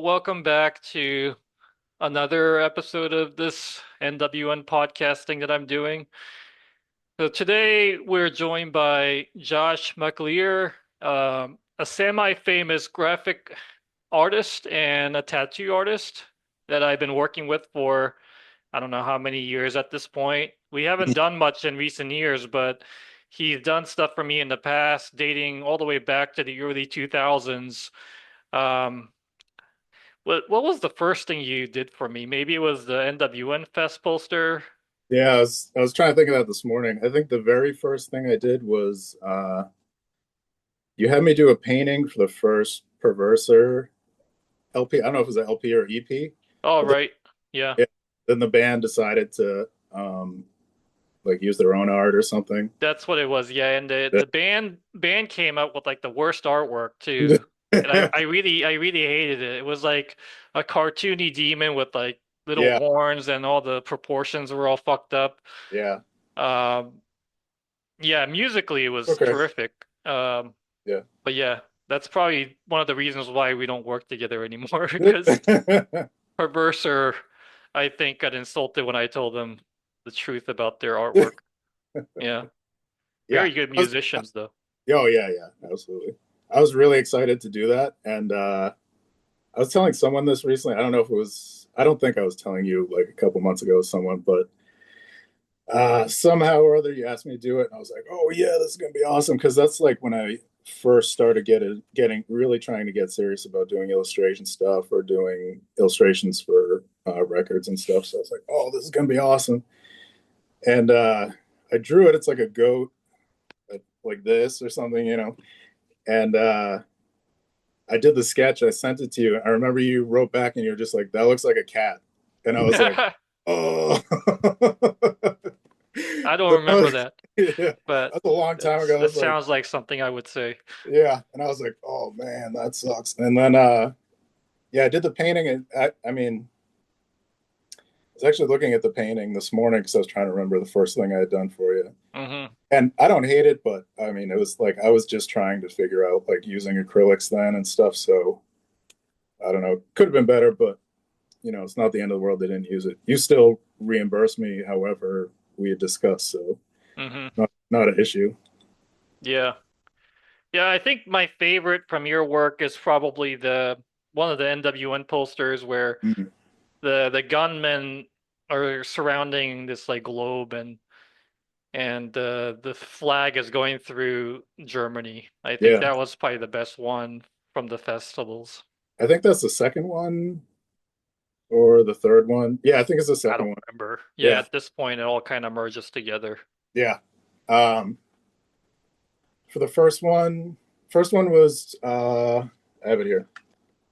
Welcome back to another episode of this NWN podcasting that I'm doing. So today we're joined by Josh Mcalear, a semi-famous graphic artist and a tattoo artist that I've been working with for I don't know how many years at this point. We haven't done much in recent years, but he's done stuff for me in the past, dating all the way back to the early 2000s. Um, what was the first thing you did for me? Maybe it was the NWN Fest poster. Yeah, I was trying to think of that this morning. I think the very first thing I did was you had me do a painting for the first Perverser LP. I don't know if it was an LP or EP, Oh, but then, right. Yeah. yeah, then the band decided to like use their own art or something. That's what it was. Yeah, and the Yeah. the band came up with like the worst artwork too. And I really hated it. It was like a cartoony demon with like little Yeah, horns and all the proportions were all fucked up. yeah. Um yeah, musically it was Okay. terrific. Yeah. But yeah, that's probably one of the reasons why we don't work together anymore because Perverser, I think, got insulted when I told them the truth about their artwork. Yeah. Yeah. Very good I was, musicians, though. oh yeah, yeah, absolutely. I was really excited to do that, and I was telling someone this recently. I don't know if it was. I don't think I was telling you like a couple months ago with someone, but somehow or other you asked me to do it, and I was like, "Oh yeah, this is gonna be awesome!" Because that's like when I first started getting really trying to get serious about doing illustration stuff or doing illustrations for records and stuff. So I was like, "Oh, this is gonna be awesome!" And I drew it. It's like a goat, like this or something, And I did the sketch. I sent it to you. I remember you wrote back and you were just like, "That looks like a cat," and I was like, "Oh." I don't remember that, Yeah, but that's a long time ago. I it was like, sounds like something I would say. yeah, and I was like, "Oh man, that sucks." And then, yeah, I did the painting, and I mean, I was actually looking at the painting this morning because I was trying to remember the first thing I had done for you. Hmm. And I don't hate it, but I mean, it was like I was just trying to figure out like using acrylics then and stuff. So I don't know, could have been better, but it's not the end of the world they didn't use it. You still reimburse me, however we had discussed, so Hmm. not an issue. Yeah. Yeah, I think my favorite from your work is probably the one of the NWN posters where Mhm. the gunmen are surrounding this like globe and the flag is going through Germany. I think Yeah, that was probably the best one from the festivals. I think that's the second one or the third one. Yeah, I think it's the I second don't one. remember. Yeah, Yeah, at this point it all kind of merges together. yeah. Um, for the first one was I have it here,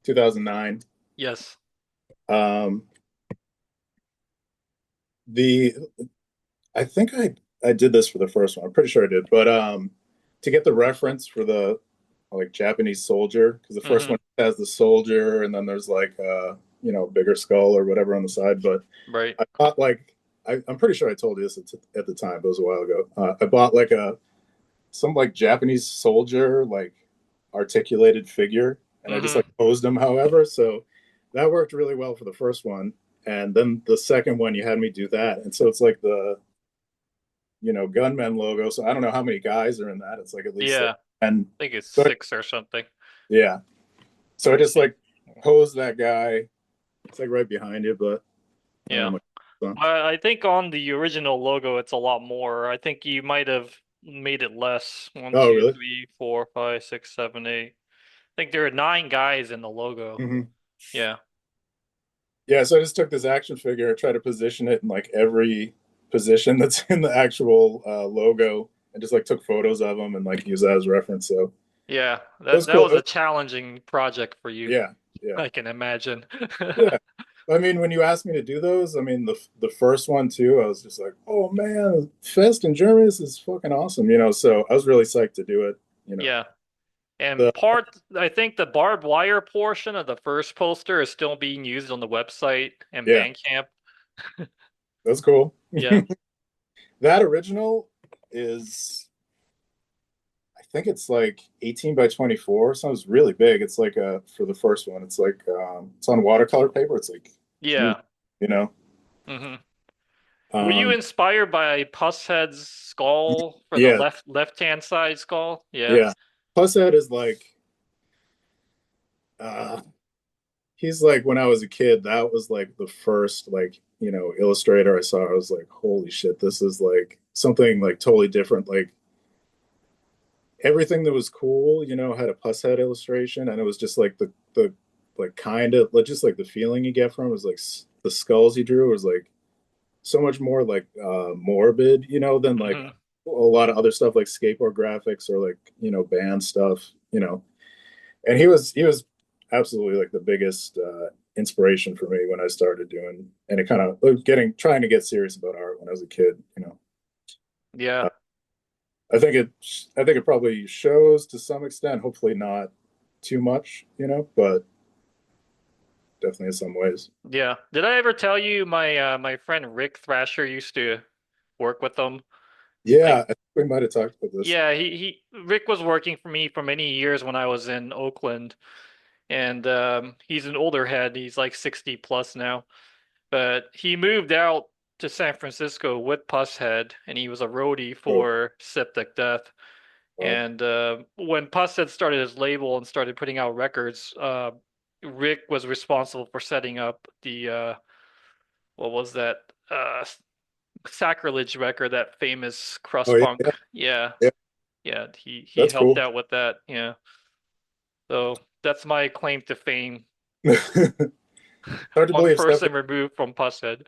2009. Yes. Um, the I think I did this for the first one. I'm pretty sure I did, but to get the reference for the like Japanese soldier, because the first Hmm. one has the soldier, and then there's like bigger skull or whatever on the side. But Right. I bought like I'm pretty sure I told you this at the time, but it was a while ago. I bought like some like Japanese soldier like articulated figure, and I just Hmm. like posed him, however. So that worked really well for the first one, and then the second one you had me do that, and so it's like the gunmen logo. So I don't know how many guys are in that. It's like at least like Yeah. 10. I think it's So 6 or something. yeah. So I Let me just see. like pose that guy. It's like right behind you, but I don't know Yeah. much. So. I think on the original logo it's a lot more. I think you might have made it less. One, Oh, two, really? 3, 4, 5, 6, 7, 8. I think there are 9 guys in the logo. Hmm. Yeah. Yeah. So I just took this action figure, tried to position it in like every position that's in the actual logo, and just like took photos of them and like use that as reference. So Yeah. it That was that cool. was a challenging project for you. Yeah. Yeah. I can imagine. Yeah. I mean, when you asked me to do those, I mean, the first one too, I was just like, oh man, Fest in Germany, this is fucking awesome, So I was really psyched to do it. Yeah. And The, I think the barbed wire portion of the first poster is still being used on the website and yeah, Bandcamp. that's cool. Yeah. That original is, I think it's like 18 by 24. Sounds really big. It's like for the first one, it's like it's on watercolor paper. It's like huge, Yeah. you know. Hmm. Were you Um, inspired by Pushead's skull for the yeah, left-hand side skull? Yeah. yeah. Pushead is like uh he's like when I was a kid, that was like the first like, illustrator I saw. I was like, holy shit, this is like something like totally different. Like everything that was cool, had a Pushead illustration, and it was just like the like kind of like just like the feeling you get from it was like the skulls he drew was like so much more like morbid, than like Hmm. a lot of other stuff like skateboard graphics or like band stuff. And he was absolutely like the biggest inspiration for me when I started doing, and it kind of getting trying to get serious about art when I was a kid. Yeah. Uh, I think it probably shows to some extent, hopefully not too much, but definitely in some ways. Yeah. Did I ever tell you my friend Rick Thrasher used to work with them? Yeah, Like, I think we might have talked about this. yeah, he Rick was working for me for many years when I was in Oakland, and he's an older head. He's like 60 plus now, but he moved out to San Francisco with Pushead, and he was a roadie Oh, for Septic Death. wow. And when Pushead started his label and started putting out records, Rick was responsible for setting up the what was that Sacrilege record, that famous Oh crust yeah, punk. yeah, Yeah, yeah. yeah, he That's helped cool. out with that. Yeah, so that's my claim to fame. Hard to One believe septic. person removed from Pushead.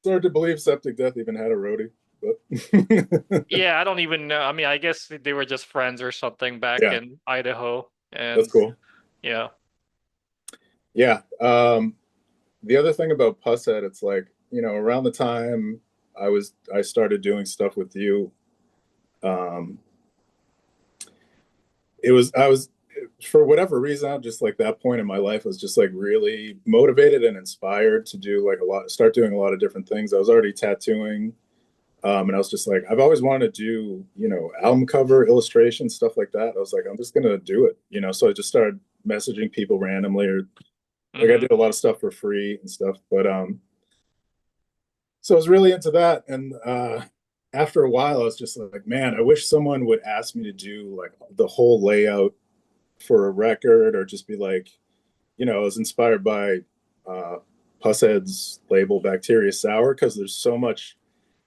It's hard to believe Septic Death even had a roadie, but Yeah, I don't even know. I mean, I guess they were just friends or something back yeah, in Idaho, that's and cool. yeah. Yeah. The other thing about Pushead, it's like, around the time I started doing stuff with you, um, I was for whatever reason, just like that point in my life, I was just like really motivated and inspired to do like start doing a lot of different things. I was already tattooing. And I was just like, I've always wanted to do, album cover illustration, stuff like that. I was like, I'm just gonna do it. So I just started messaging people randomly, or like I Hmm. did a lot of stuff for free and stuff. But so I was really into that. And after a while, I was just like, man, I wish someone would ask me to do like the whole layout for a record, or just be like, I was inspired by uh, Pushead's label Bacteria Sour, because there's so much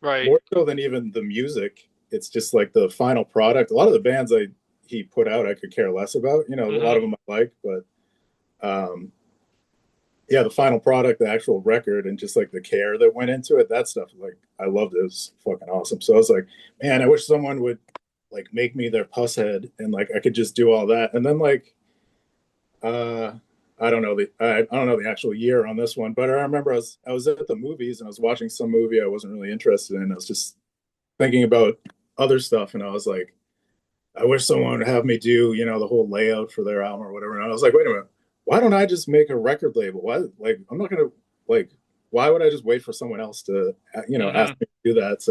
Right. more so than even the music. It's just like the final product. A lot of the bands he put out, I could care less about. A lot of Hmm. them I like, but um, yeah, the final product, the actual record, and just like the care that went into it, that stuff, like I loved it. It was fucking awesome. So I was like, man, I wish someone would like make me their Pushead, and like I could just do all that. And then like uh I don't know the actual year on this one, but I remember I was at the movies and I was watching some movie I wasn't really interested in. I was just thinking about other stuff, and I was like, I wish someone would have me do, the whole layout for their album or whatever. And I was like, wait a minute, why don't I just make a record label? Why, like, I'm not gonna like, why would I just wait for someone else to, ask Hmm. me to do that?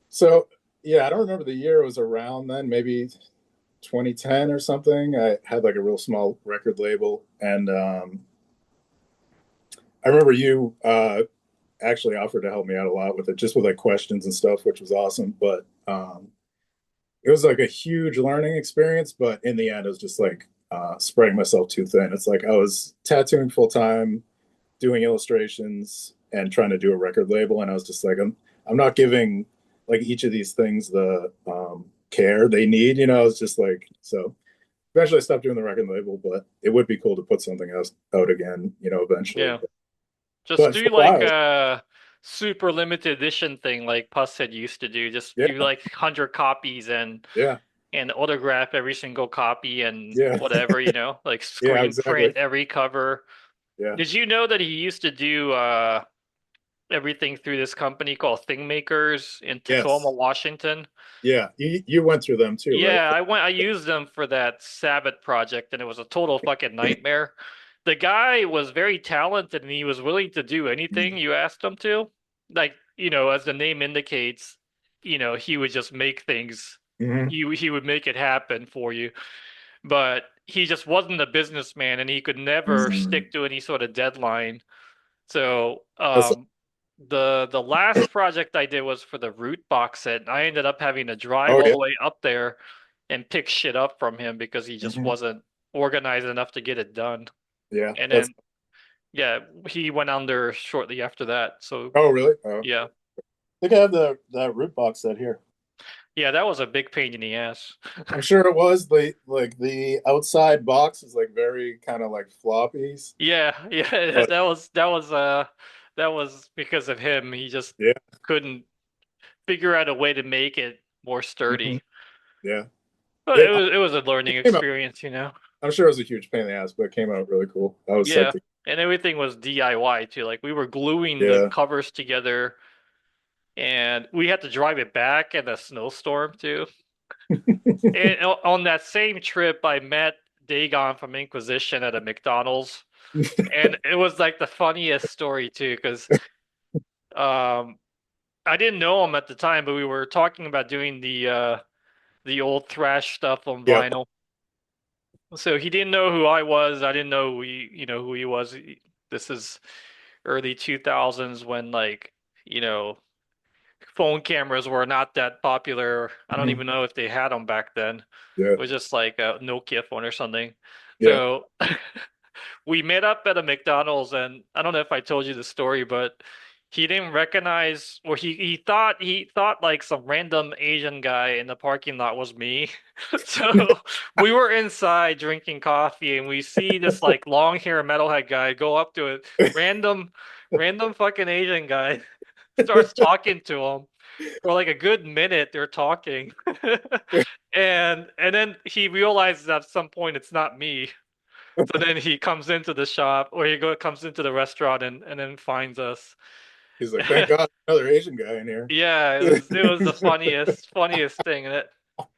So yeah, I don't remember the year. It was around then, maybe 2010 or something. I had like a real small record label, and I remember you actually offered to help me out a lot with it, just with like questions and stuff, which was awesome. But it was like a huge learning experience, but in the end, it was just like spreading myself too thin. It's like I was tattooing full time, doing illustrations, and trying to do a record label, and I was just like, I'm not giving like each of these things the care they need. I was just like, so eventually I stopped doing the record label, but it would be cool to put something else out again, eventually. Yeah. Just But for do a like while, a super limited edition thing like Pushead used to do. Just do yeah, like 100 copies yeah, and autograph every single copy and yeah, whatever, like yeah, screen exactly, print every cover. yeah, Did you know that he used to do everything through this company called Thingmakers in Tacoma, yes, Washington? yeah. You went through them too, right? Yeah, I used them for that Sabbath project and it was a total fucking nightmare. The guy was very talented and he was willing to do anything you asked him to. Like, as the name indicates, he would just make things Hmm. He would make it happen for you, but he just wasn't a businessman, and he could never Mm. stick to any sort of deadline. So, That's, the last project I did was for the Root box set, and I ended up having to drive oh all yeah. the way up there and pick shit up from him because he just Hmm. wasn't organized enough to get it done. Yeah. And That's, then, yeah, he went under shortly after that. So, oh really? Oh, yeah. okay. I think I have the that root box set here. Yeah, that was a big pain in the ass. I'm sure it was the outside box is like very kind of like floppies, Yeah, yeah, but that was because of him. He just yeah. couldn't figure out a way to make it more Hmm. sturdy. Yeah. But It, it was a learning it came out. experience, you know. I'm sure it was a huge pain in the ass, but it came out really cool. I was psyched Yeah, to, and everything was DIY too. Like we were gluing the yeah. covers together, and we had to drive it back in a snowstorm too. And on that same trip, I met Dagon from Inquisition at a McDonald's, and it was like the funniest story too, because um, I didn't know him at the time, but we were talking about doing the old thrash stuff on Yeah. vinyl. So he didn't know who I was. I didn't know who he was. This is early 2000s when like, you know, phone cameras were not that popular. I don't Mhm. even know if they had them back then. Yeah. It was just like a Nokia phone or something. Yeah. So we met up at a McDonald's, and I don't know if I told you the story, but he didn't recognize, or he thought like some random Asian guy in the parking lot was me. So we were inside drinking coffee, and we see this like long hair metalhead guy go up to it, random fucking Asian guy, starts talking to him for like a good minute. They're talking, and then he realizes at some point it's not me. So then he comes into the shop, or comes into the restaurant, and then finds us. He's like, thank God, another Asian guy in here. Yeah, it was the funniest thing, and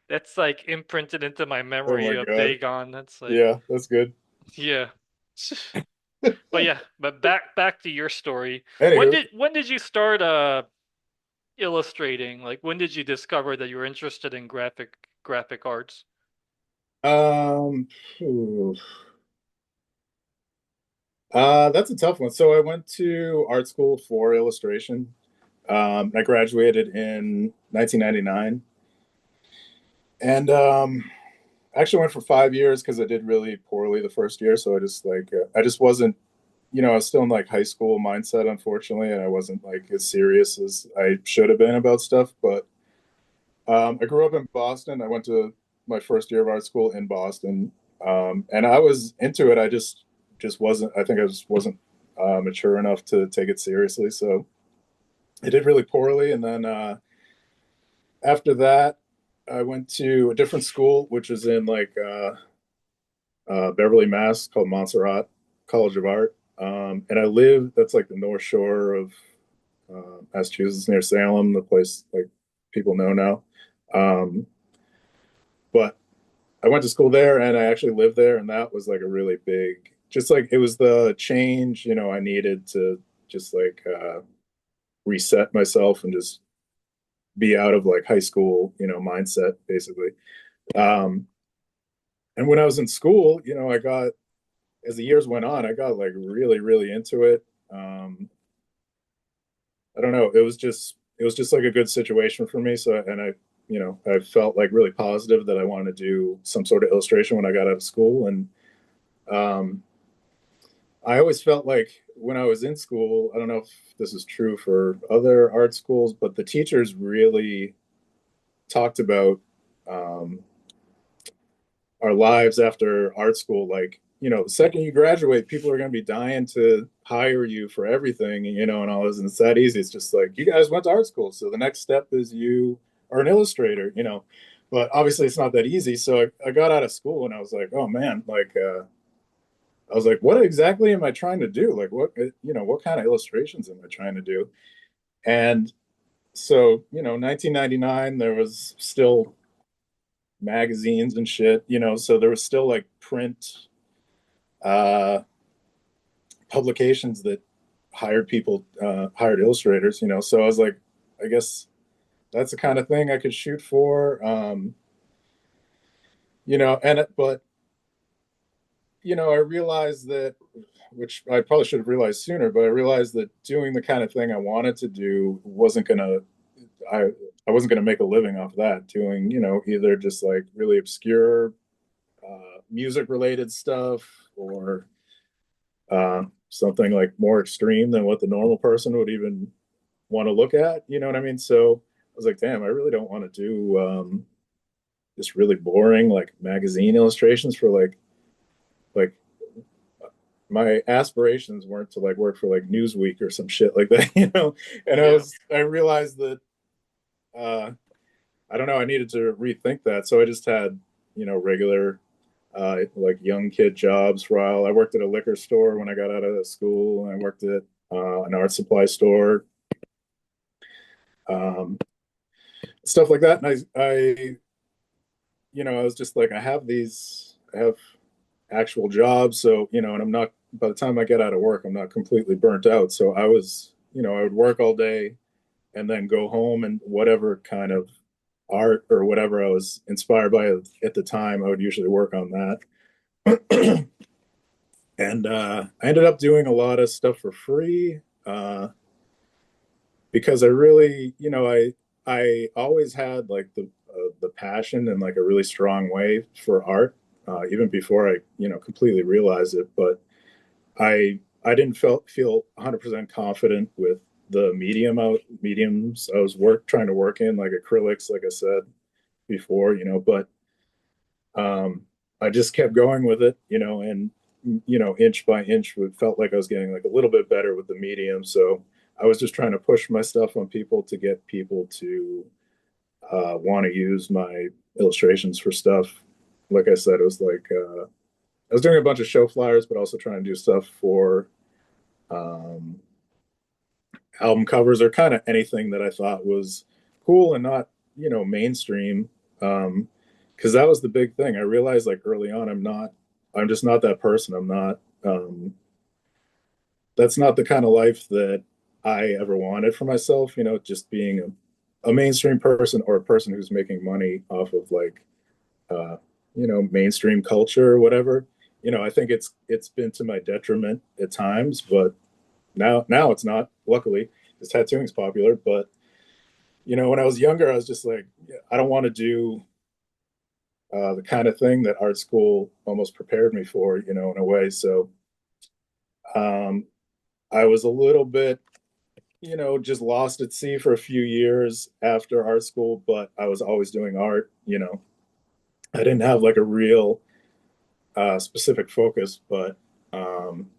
that's like imprinted into my Oh memory my of God. Dagon. That's like, Yeah, that's good. yeah. But yeah, but back to your story. When Anywho, did you start illustrating? Like when did you discover that you were interested in graphic arts? um, phew. That's a tough one. So I went to art school for illustration. I graduated in 1999, and I actually went for 5 years because I did really poorly the first year. So I just wasn't, I was still in like high school mindset, unfortunately, and I wasn't like as serious as I should have been about stuff. But I grew up in Boston. I went to my first year of art school in Boston, and I was into it. I just wasn't. I think I just wasn't mature enough to take it seriously. So I did really poorly, and then after that, I went to a different school, which was in like Beverly, Mass, called Montserrat College of Art. And I live. That's like the North Shore of Massachusetts, near Salem, the place like people know now. Um, but I went to school there and I actually lived there, and that was like a really big, just like it was the change, I needed to just like reset myself and just be out of like high school, mindset basically. Um, and when I was in school, as the years went on, I got like really, really into it. Um, I don't know. It was just like a good situation for me. So, and I felt like really positive that I wanted to do some sort of illustration when I got out of school. And um, I always felt like when I was in school, I don't know if this is true for other art schools, but the teachers really talked about um, our lives after art school. Like, the second you graduate, people are going to be dying to hire you for everything, and all this. And it's that easy. It's just like, you guys went to art school. So the next step is you are an illustrator. But obviously it's not that easy. So I got out of school and I was like, oh man, like, I was like, what exactly am I trying to do? Like, what kind of illustrations am I trying to do? And so, 1999, there was still magazines and shit, so there was still like print uh, publications that hired illustrators. So I was like, I guess that's the kind of thing I could shoot for. But I realized that, which I probably should have realized sooner, but I realized that doing the kind of thing I wanted to do I I wasn't gonna make a living off of that. Doing, either just like really obscure music related stuff, or something like more extreme than what the normal person would even want to look at. You know what I mean? So I was like, damn, I really don't want to do just really boring like magazine illustrations for like my aspirations weren't to like work for like Newsweek or some shit like that, And Yeah. I realized that uh I don't know, I needed to rethink that. So I just had, regular like young kid jobs for a while. I worked at a liquor store when I got out of school, and I worked at an art supply store, um, stuff like that. And I was just like, I have actual jobs. So, and by the time I get out of work, I'm not completely burnt out. So I would work all day and then go home, and whatever kind of art or whatever I was inspired by at the time, I would usually work on that. And I ended up doing a lot of stuff for free, because I really, I always had like the passion and like a really strong way for art, even before I completely realized it. But I didn't feel 100% confident with the mediums I was trying to work in, like acrylics, like I said before, but um, I just kept going with it, and inch by inch, it felt like I was getting like a little bit better with the medium. So I was just trying to push my stuff on people to get people to want to use my illustrations for stuff. Like I said, it was like I was doing a bunch of show flyers, but also trying to do stuff for um, album covers, or kind of anything that I thought was cool and not, mainstream. Because that was the big thing. I realized like early on, I'm just not that person. That's not the kind of life that I ever wanted for myself, just being a mainstream person, or a person who's making money off of like, uh, mainstream culture or whatever. I think it's been to my detriment at times, but now it's not, luckily, because tattooing's popular. But when I was younger, I was just like, I don't want to do the kind of thing that art school almost prepared me for, in a way. So um, I was a little bit, just lost at sea for a few years after art school, but I was always doing art. I didn't have like a real specific focus, but um,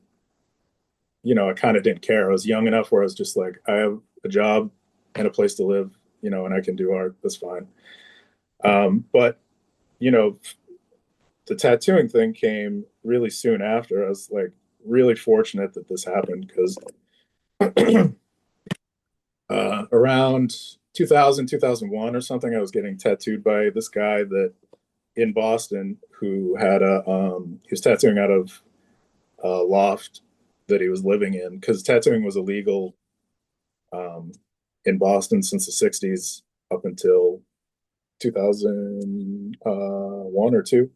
I kind of didn't care. I was young enough where I was just like, I have a job and a place to live, and I can do art. That's fine. But you know, the tattooing thing came really soon after. I was like really fortunate that this happened, because around 2000, 2001 or something, I was getting tattooed by this guy that in Boston, who had he was tattooing out of a loft that he was living in, because tattooing was illegal um, in Boston since the 60s up until 2001 or two.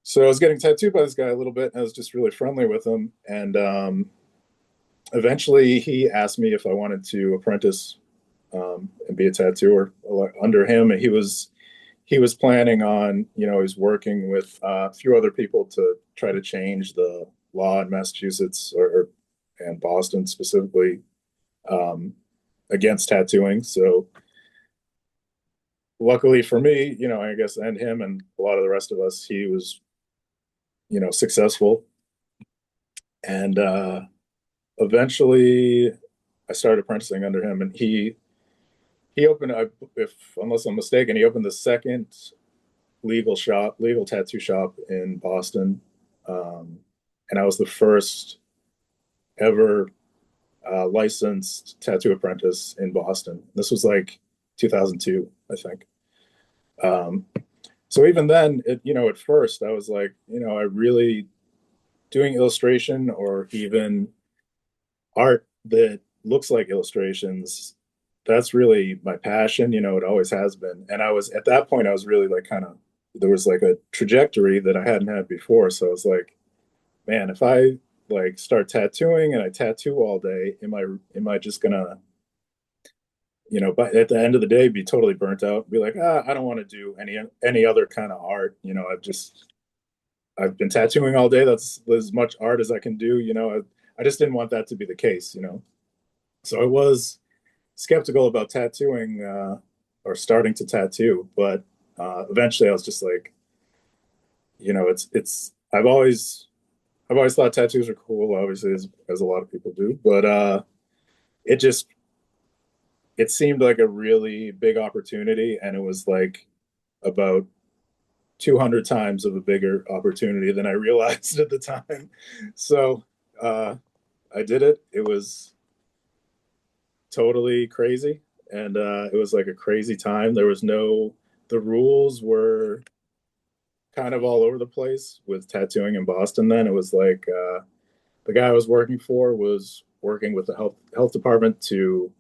So I was getting tattooed by this guy a little bit, and I was just really friendly with him. And eventually he asked me if I wanted to apprentice and be a tattooer under him. And he was planning on, he was working with a few other people to try to change the law in Massachusetts, and Boston specifically, um, against tattooing. So luckily for me, I guess, and him and a lot of the rest of us, he was, successful. And eventually I started apprenticing under him, and he opened, if unless I'm mistaken, he opened the second legal tattoo shop in Boston. Um, and I was the first ever licensed tattoo apprentice in Boston. This was like 2002, I think. Um, so even then, at first I was like, I really, doing illustration or even art that looks like illustrations, that's really my passion. It always has been. And I was at that point, I was really like kind of there was like a trajectory that I hadn't had before. So I was like, man, if I like start tattooing and I tattoo all day, am I just gonna, but at the end of the day, be totally burnt out, be like, I don't want to do any other kind of art. I've been tattooing all day. That's as much art as I can do. I just didn't want that to be the case. So I was skeptical about tattooing or starting to tattoo, but eventually I was just like, it's I've always thought tattoos are cool, obviously, as a lot of people do, but it just it seemed like a really big opportunity, and it was like about 200 times of a bigger opportunity than I realized at the time. So uh, I did it. It was totally crazy, and it was like a crazy time. The rules were kind of all over the place with tattooing in Boston. Then it was like the guy I was working for was working with the health department to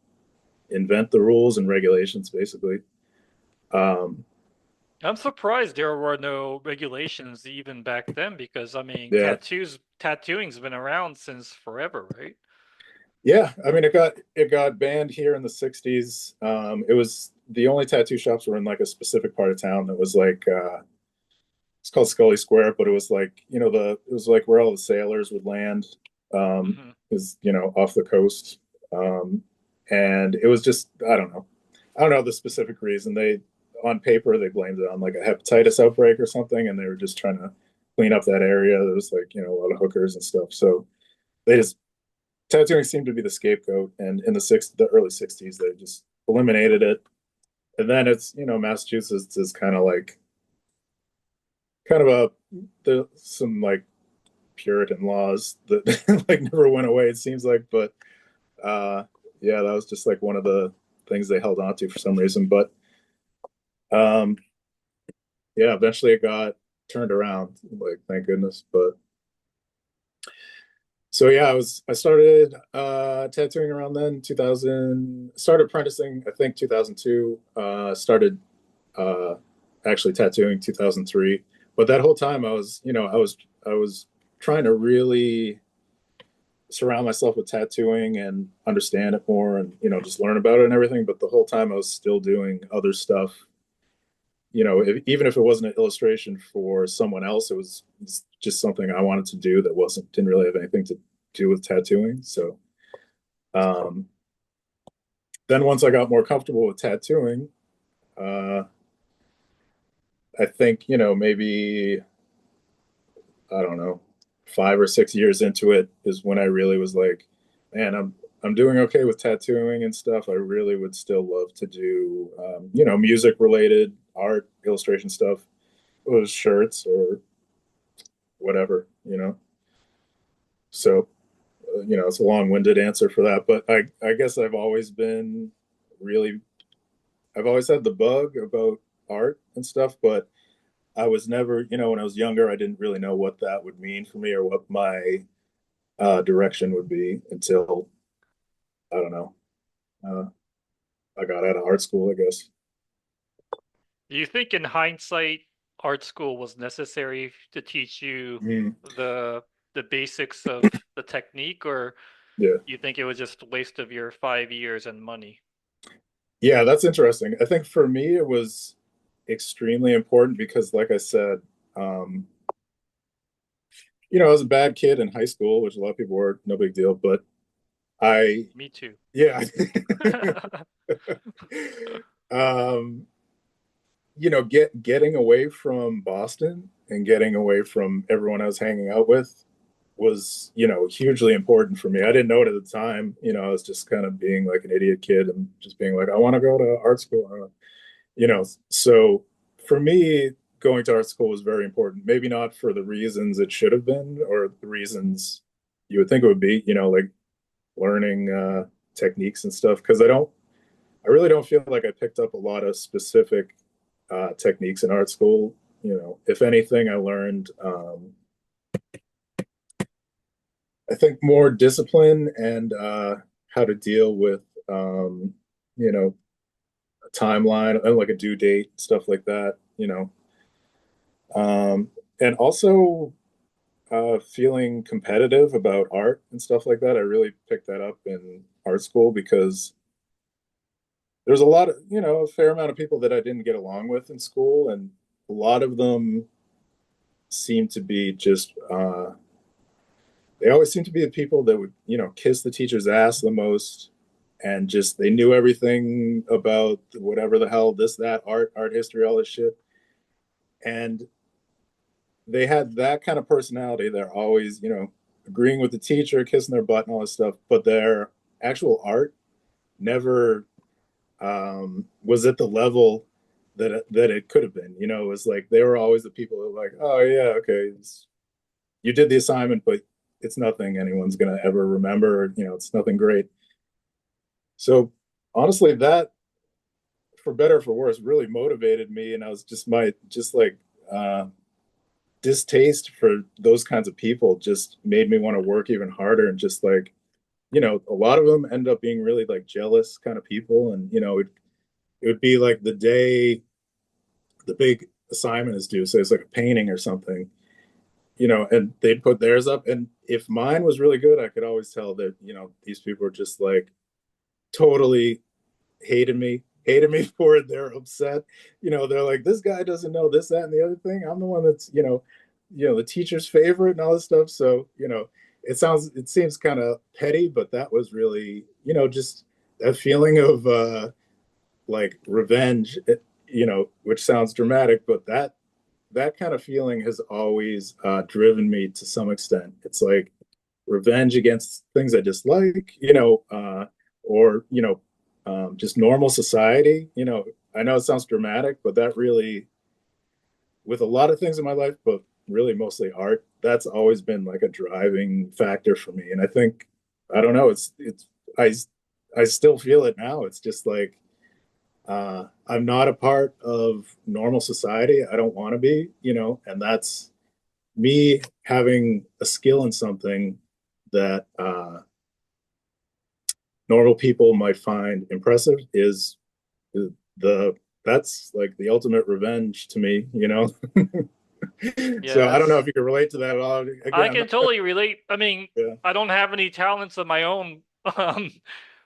invent the rules and regulations, basically. Um, I'm surprised there were no regulations even back then because I mean yeah, tattooing's been around since forever, right? yeah. I mean, it got banned here in the '60s. It was the only tattoo shops were in like a specific part of town that was like it's called Scully Square, but it was like it was like where all the sailors would land, Hmm. is off the coast, um, and it was just I don't know the specific reason. They on paper they blamed it on like a hepatitis outbreak or something, and they were just trying to clean up that area. There was like a lot of hookers and stuff, so they just tattooing seemed to be the scapegoat. And in the early '60s, they just eliminated it. And then it's Massachusetts is kind of there's some like Puritan laws that like never went away. It seems like, but uh, yeah, that was just like one of the things they held on to for some reason. But um, yeah, eventually it got turned around. Like, thank goodness. But so yeah, I started tattooing around then. 2000 started apprenticing. I think 2002. Started uh, actually tattooing 2003. But that whole time I was trying to really surround myself with tattooing and understand it more, and just learn about it and everything. But the whole time I was still doing other stuff. Even if it wasn't an illustration for someone else, it was just something I wanted to do that didn't really have anything to do with tattooing. So um, then once I got more comfortable with tattooing, uh, I think maybe I don't know 5 or 6 years into it is when I really was like, man, I'm doing okay with tattooing and stuff. I really would still love to do music related art, illustration stuff, whether it was shirts or whatever. So it's a long-winded answer for that, but I guess really I've always had the bug about art and stuff, but I was never, when I was younger, I didn't really know what that would mean for me or what my direction would be until I don't know. Uh, I got out of art school, I guess. Do you think in hindsight art school was necessary to teach you Mm, the the basics of the technique, or yeah, you think it was just a waste of your 5 years and money? yeah, that's interesting. I think for me, it was extremely important because, like I said, um, I was a bad kid in high school, which a lot of people were, no big deal. But I, Me too. yeah, um, getting away from Boston and getting away from everyone I was hanging out with was, hugely important for me. I didn't know it at the time. I was just kind of being like an idiot kid and just being like, I want to go to art school. So for me, going to art school was very important. Maybe not for the reasons it should have been or the reasons you would think it would be, like learning techniques and stuff. Because I really don't feel like I picked up a lot of specific techniques in art school. If anything, I learned, I think, more discipline and how to deal with, um, you know, a timeline and like a due date, stuff like that, and also feeling competitive about art and stuff like that. I really picked that up in art school because there's a lot of, a fair amount of people that I didn't get along with in school, and a lot of them seem to be just, they always seem to be the people that would, kiss the teacher's ass the most, and just they knew everything about whatever the hell, this, that, art history, all this shit. And they had that kind of personality. They're always, agreeing with the teacher, kissing their butt and all this stuff, but their actual art never was at the level that it could have been. It was like they were always the people that were like, oh yeah, okay, you did the assignment, but it's nothing anyone's gonna ever remember. It's nothing great. So honestly, that, for better or for worse, really motivated me, and I was just like uh, distaste for those kinds of people just made me want to work even harder, and just like, a lot of them end up being really like jealous kind of people, and it would be like the day the big assignment is due, so it's like a painting or something, and they'd put theirs up, and if mine was really good, I could always tell that these people are just like totally hated me for it. They're upset. They're like, this guy doesn't know this, that, and the other thing. I'm the one that's, the teacher's favorite and all this stuff. So, it seems kind of petty, but that was really, just that feeling of like revenge, which sounds dramatic, but that kind of feeling has always driven me to some extent. It's like revenge against things I dislike, or just normal society. I know it sounds dramatic, but that really, with a lot of things in my life, but really mostly art, that's always been like a driving factor for me. And I think, I don't know, I I still feel it now. It's just like I'm not a part of normal society. I don't want to be, and that's me having a skill in something that normal people might find impressive is the that's like the ultimate revenge to me. So I don't know if Yes. you can relate to that at all. I Again, I'm can not. totally relate. I mean, Yeah, I don't have any talents of my own, um,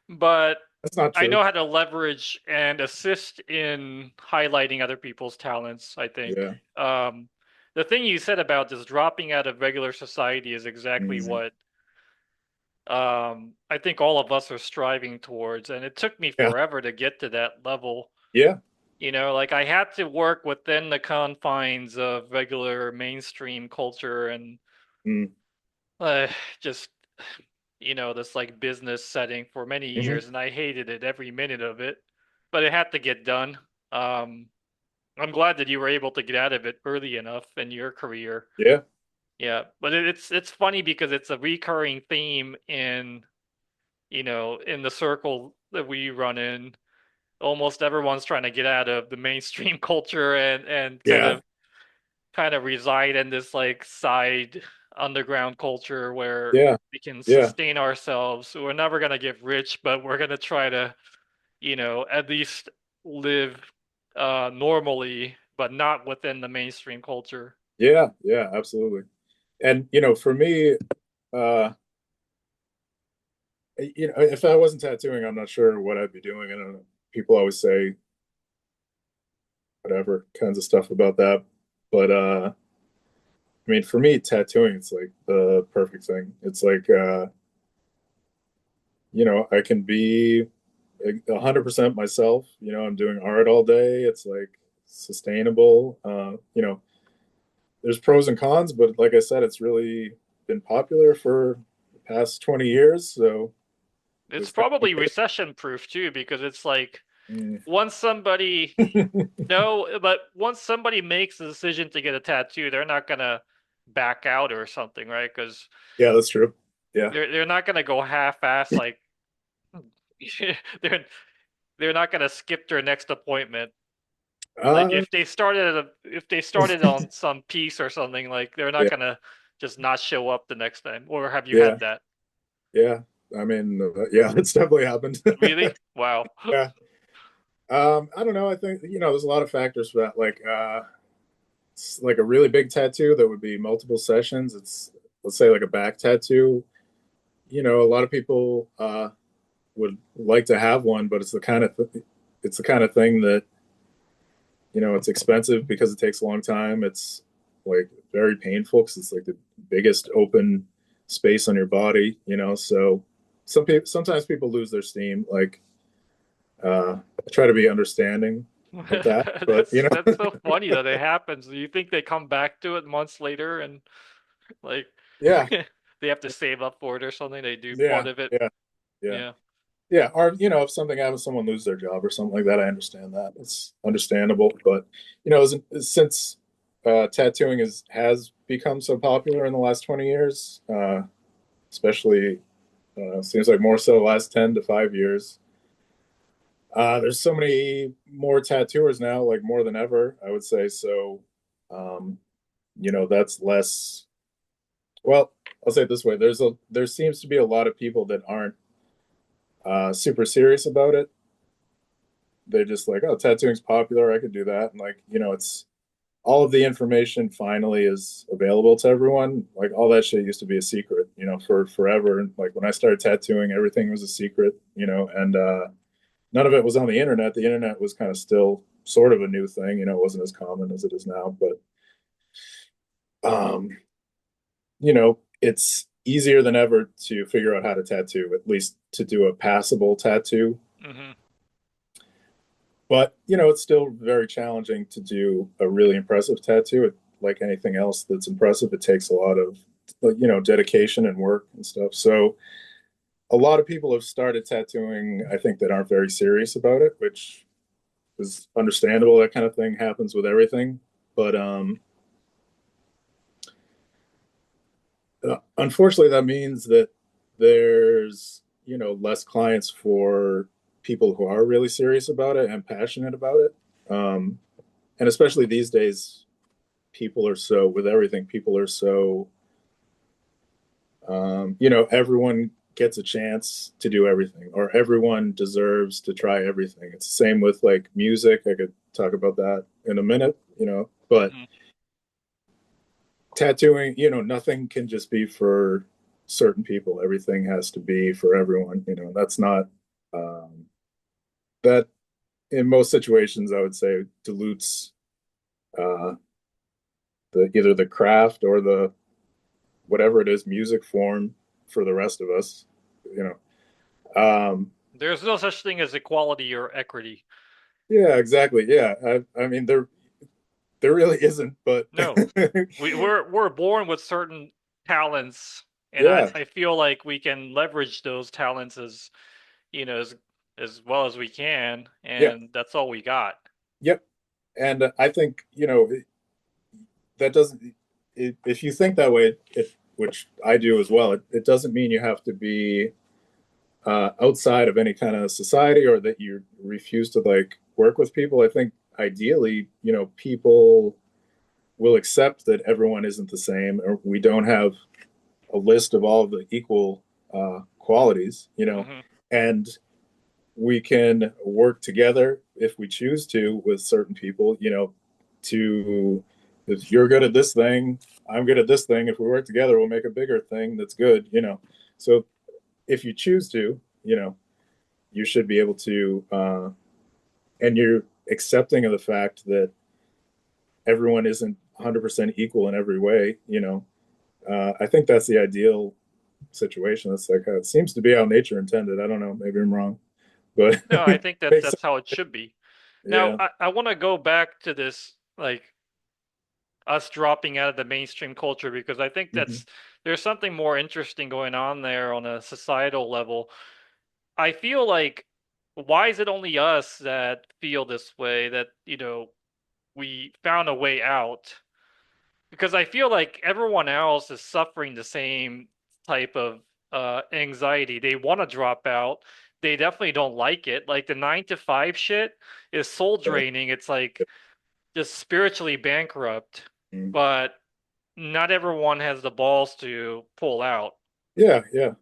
but that's not I true. know how to leverage and assist in highlighting other people's talents, I think. Yeah. The thing you said about just dropping out of regular society is exactly Mm. what I think all of us are striving towards. And it took me Yeah. forever to get to that level. Yeah. Like I had to work within the confines of regular mainstream culture and Mm. uh, just this like business setting for many Hmm. years, and I hated it every minute of it, but it had to get done. Um, I'm glad that you were able to get out of it early enough in your career. Yeah. Yeah, but it's funny because it's a recurring theme in the circle that we run in. Almost everyone's trying to get out of the mainstream culture and kind Yeah. of kind of reside in this like side underground culture where Yeah. we can Yeah. sustain ourselves. We're never gonna get rich, but we're gonna try to, at least live normally, but not within the mainstream culture. Yeah. Yeah. Absolutely. And for me, uh, if I wasn't tattooing, I'm not sure what I'd be doing. I don't know. People always say whatever kinds of stuff about that, but I mean, for me, tattooing, it's like the perfect thing. It's like, I can be 100% myself. I'm doing art all day. It's like sustainable. There's pros and cons, but like I said, it's really been popular for the past 20 years. So It's it's kind of probably recession proof too, because it's like mm. once somebody no, but once somebody makes the decision to get a tattoo, they're not gonna back out or something, right? Because Yeah, that's true. Yeah. they're not gonna go half-ass like they're they're not gonna skip their next appointment. Like Uh, if they started on some piece or something, like they're not yeah, gonna just not show up the next time. Or have you yeah, had that? yeah. I mean, yeah, it's definitely happened. Really? Wow. Yeah. I don't know. I think there's a lot of factors for that. Like it's like a really big tattoo that would be multiple sessions. It's let's say like a back tattoo. A lot of people would like to have one, but it's the kind of thing that it's expensive because it takes a long time. It's like very painful because it's like the biggest open space on your body. So sometimes people lose their steam. Like I try to be understanding of that, but That's so funny that it happens. Do you think they come back to it months later and like yeah, they have to save up for it or something? They do part yeah, of it. yeah, yeah. Yeah. Yeah, or if something happens, someone lose their job or something like that, I understand that. It's understandable, but since tattooing has become so popular in the last 20 years, especially seems like more so the last 10 to 5 years. There's so many more tattooers now, like more than ever, I would say. So, um, that's less. Well, I'll say it this way: there seems to be a lot of people that aren't super serious about it. They're just like, oh, tattooing's popular. I could do that. And like, it's all of the information finally is available to everyone. Like all that shit used to be a secret, for forever. And like when I started tattooing, everything was a secret, and none of it was on the internet. The internet was kind of still sort of a new thing, it wasn't as common as it is now. But it's easier than ever to figure out how to tattoo, at least to do a passable tattoo. Hmm. But it's still very challenging to do a really impressive tattoo. Like anything else that's impressive, it takes a lot of dedication and work and stuff. So a lot of people have started tattooing, I think, that aren't very serious about it, which is understandable. That kind of thing happens with everything. But unfortunately, that means that there's less clients for people who are really serious about it and passionate about it. And especially these days, people are so with everything. People are so everyone gets a chance to do everything, or everyone deserves to try everything. It's the same with like music. I could talk about that in a minute, but Hmm. tattooing, nothing can just be for certain people. Everything has to be for everyone. That's not um, that in most situations, I would say dilutes uh, the either the craft or the whatever it is music form for the rest of us. You um, There's no such thing as equality or equity. yeah, exactly. Yeah, I mean there really isn't, but No. We're born with certain talents, and I, yeah, I feel like we can leverage those talents as you know as well as we can, yep, and that's all we got. yep. And I think that doesn't. If you think that way, which I do as well, it doesn't mean you have to be outside of any kind of society or that you refuse to like work with people. I think ideally, people will accept that everyone isn't the same, or we don't have a list of all of the equal qualities, Hmm. and we can work together if we choose to with certain people, to if you're good at this thing, I'm good at this thing. If we work together, we'll make a bigger thing that's good. So if you choose to, you should be able to, and you're accepting of the fact that everyone isn't 100% equal in every way. I think that's the ideal situation. That's like how it seems to be how nature intended. I don't know, maybe I'm wrong, but No, I think that based that's how it should be. Now, yeah. I want to go back to this, like us dropping out of the mainstream culture, because I think Mhm. there's something more interesting going on there on a societal level. I feel like why is it only us that feel this way, that we found a way out? Because I feel like everyone else is suffering the same type of anxiety. They want to drop out. They definitely don't like it. Like the 9 to 5 shit is soul Yeah. draining. It's like just spiritually bankrupt. Mm. But not everyone has the balls to pull out. Yeah, yeah.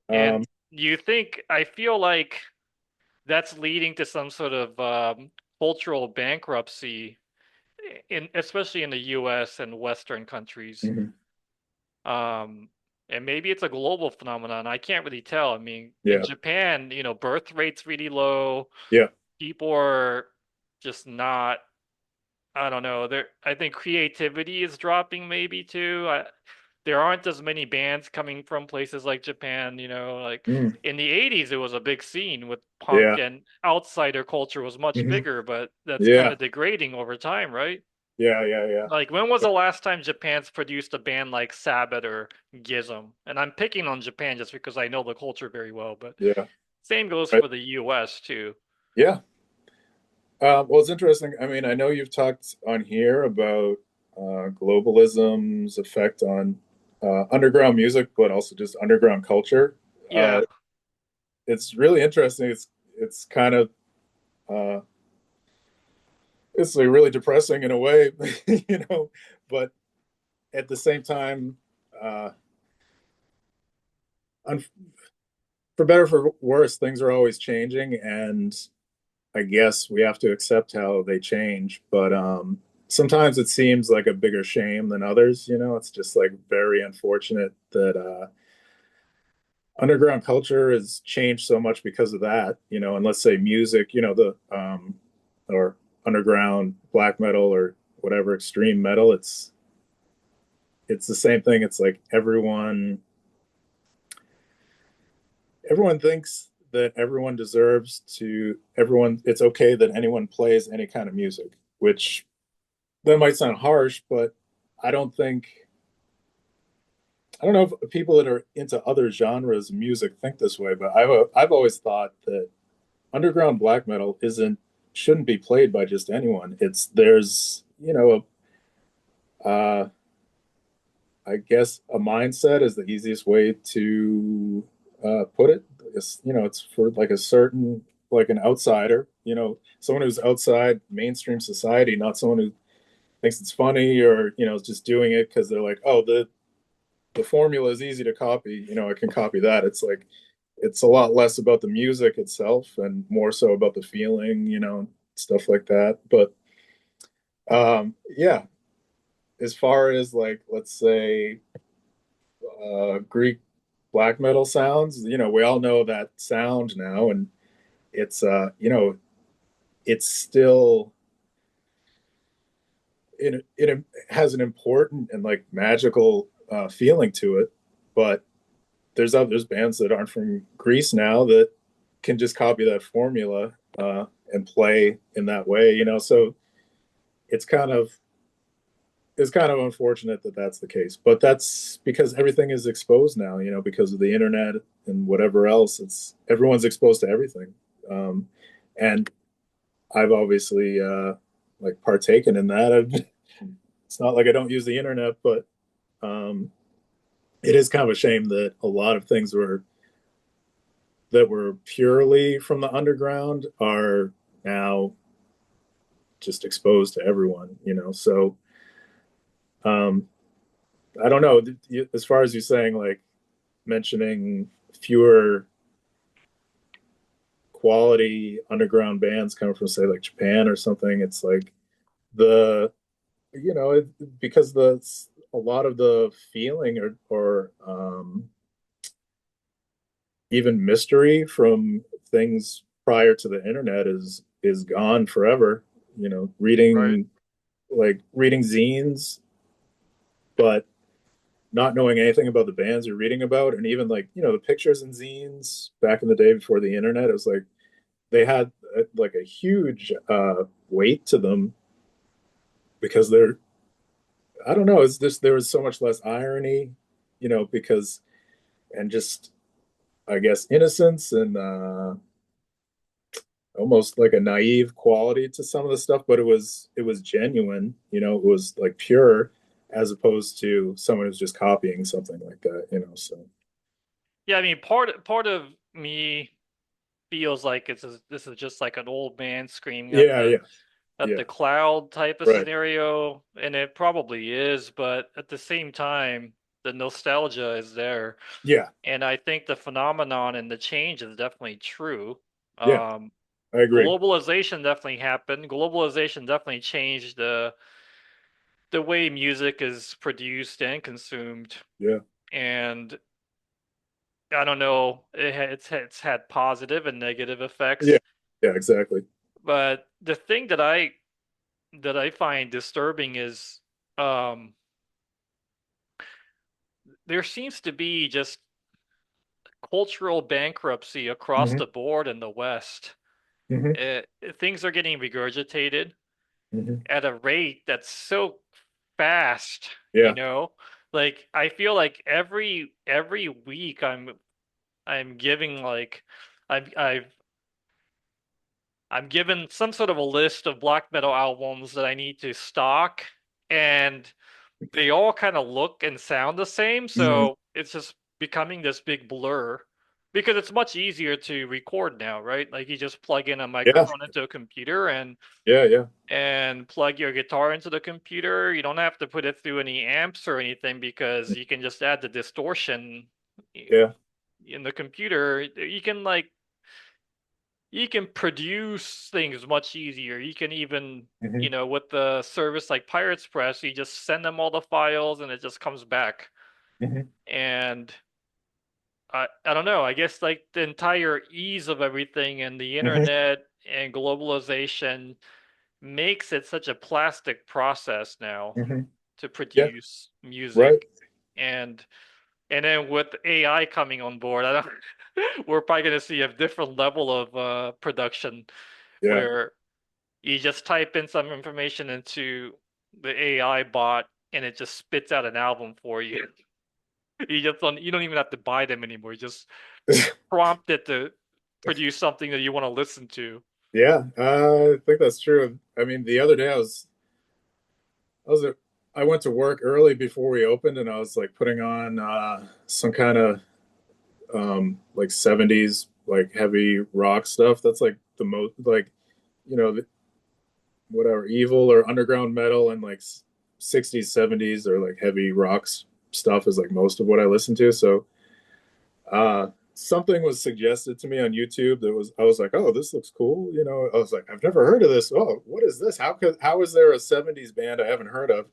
And Um, you think, I feel like that's leading to some sort of cultural bankruptcy in especially in the US and Western countries. Hmm. Um, and maybe it's a global phenomenon. I can't really tell. I mean, in Yeah. Japan, birth rate's really low. Yeah. People are just not, I don't know. I think creativity is dropping maybe too. There aren't as many bands coming from places like Japan, like Mm. in the 80s it was a big scene with punk Yeah. and outsider culture was much Hmm. bigger, but that's kind Yeah. of degrading over time, right? Yeah. Yeah. Yeah. Like when was the last time Japan's produced a band like Sabbath or Gizm? And I'm picking on Japan just because I know the culture very well, but Yeah. same goes Right. for the US too. Yeah. Well, it's interesting. I mean, I know you've talked on here about globalism's effect on underground music, but also just underground culture. Uh, Yeah, it's really interesting. It's kind of uh, it's like really depressing in a way, you know. But at the same time, uh, un- for better or for worse, things are always changing, and I guess we have to accept how they change. But sometimes it seems like a bigger shame than others. You know, it's just like very unfortunate that underground culture has changed so much because of that. You know, and let's say music. You know, the or underground black metal or whatever extreme metal. It's the same thing. It's like everyone thinks that everyone deserves to everyone. It's okay that anyone plays any kind of music, which that might sound harsh, but I don't think I don't know if people that are into other genres of music think this way, but I've always thought that underground black metal isn't shouldn't be played by just anyone. It's there's uh, I guess a mindset is the easiest way to put it. It's for like a certain like an outsider, someone who's outside mainstream society, not someone who thinks it's funny or is just doing it because they're like, oh, the formula is easy to copy. I can copy that. It's like it's a lot less about the music itself and more so about the feeling, stuff like that. But yeah, as far as like let's say Greek black metal sounds, we all know that sound now, and it's it's still it has an important and like magical feeling to it, but there's bands that aren't from Greece now that can just copy that formula and play in that way, So it's kind of it's kind of unfortunate that that's the case, but that's because everything is exposed now, because of the internet and whatever else. It's everyone's exposed to everything, and I've obviously like partaken in that. It's not like I don't use the internet, but um, it is kind of a shame that a lot of things that were purely from the underground are now just exposed to everyone, So um, I don't know. As far as you saying, like mentioning fewer quality underground bands coming from, say, like Japan or something, it's like the, because a lot of the feeling or even mystery from things prior to the internet is gone forever. right. Reading zines, but not knowing anything about the bands you're reading about, and even like the pictures and zines back in the day before the internet, it was like they had like a huge weight to them because they're I don't know, it's just there was so much less irony, because and just I guess innocence and almost like a naive quality to some of the stuff, but it was genuine, it was like pure as opposed to someone who's just copying something like that, so Yeah, I mean part of me feels like this is just like an old man screaming at yeah, the yeah, at yeah, the cloud type of right, scenario, and it probably is, but at the same time, the nostalgia is there. yeah, And I think the phenomenon and the change is definitely true. Yeah, Um, I agree. Globalization definitely happened. Globalization definitely changed the way music is produced and consumed. Yeah, And I don't know, it's had positive and negative yeah, effects. yeah, exactly. But the thing that I find disturbing is um, there seems to be just cultural bankruptcy across Hmm. the board in the West. Hmm. Things are getting regurgitated Hmm. at a rate that's so fast, you Yeah. know? Like I feel like every week I'm giving like I've I'm given some sort of a list of black metal albums that I need to stock, and they all kind of look and sound the same, Hmm. so it's just becoming this big blur because it's much easier to record now, right? Like you just plug in a Yeah, microphone into a computer yeah, yeah. and plug your guitar into the computer. You don't have to put it through any amps or anything because you can just add the distortion Yeah. in the computer. You can produce things much easier. You can even, Hmm. with the service like Pirates Press, you just send them all the files and it just comes back. Hmm. And I don't know, I guess like the entire ease of everything and the Hmm. internet and globalization makes it such a plastic process now Hmm. to Yeah, produce right. music. And and then with AI coming on board, I don't we're probably gonna see a different level of production Yeah. where you just type in some information into the AI bot and it just spits out an album for you. You don't even have to buy them anymore. You just prompt it to produce something that you want to listen to. Yeah, I think that's true. I mean, the other day I was at, I went to work early before we opened, and I was like putting on some kind of like 70s like heavy rock stuff. That's like the most like the, whatever evil or underground metal and like 60s 70s or like heavy rocks stuff is like most of what I listen to. So something was suggested to me on YouTube that was I was like, oh, this looks cool. I was like, I've never heard of this. Oh, what is this? How is there a 70s band I haven't heard of?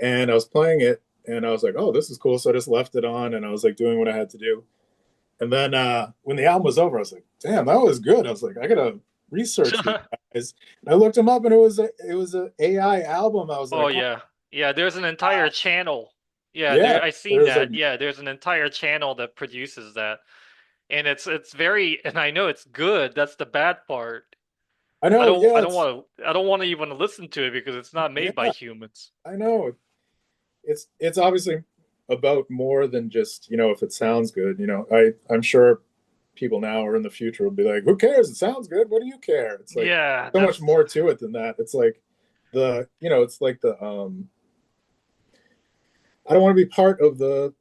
And I was playing it and I was like, oh, this is cool. So I just left it on and I was like doing what I had to do. And then when the album was over, I was like, damn, that was good. I was like, I gotta research these guys. And I looked them up and it was a AI album. I was Oh like, oh yeah. Yeah, there's an entire wow. channel. Yeah, Yeah. I seen There's like that. Yeah, there's an entire channel that produces that. And it's very and I know it's good. That's the bad part. I know, yeah, I don't want to even listen to it because it's not made by yeah, humans. I know. It's obviously about more than just if it sounds good. I'm sure people now or in the future will be like, who cares? It sounds good. What do you care? It's like Yeah, so much that's more to it than that. It's like it's like the I don't want to be part of the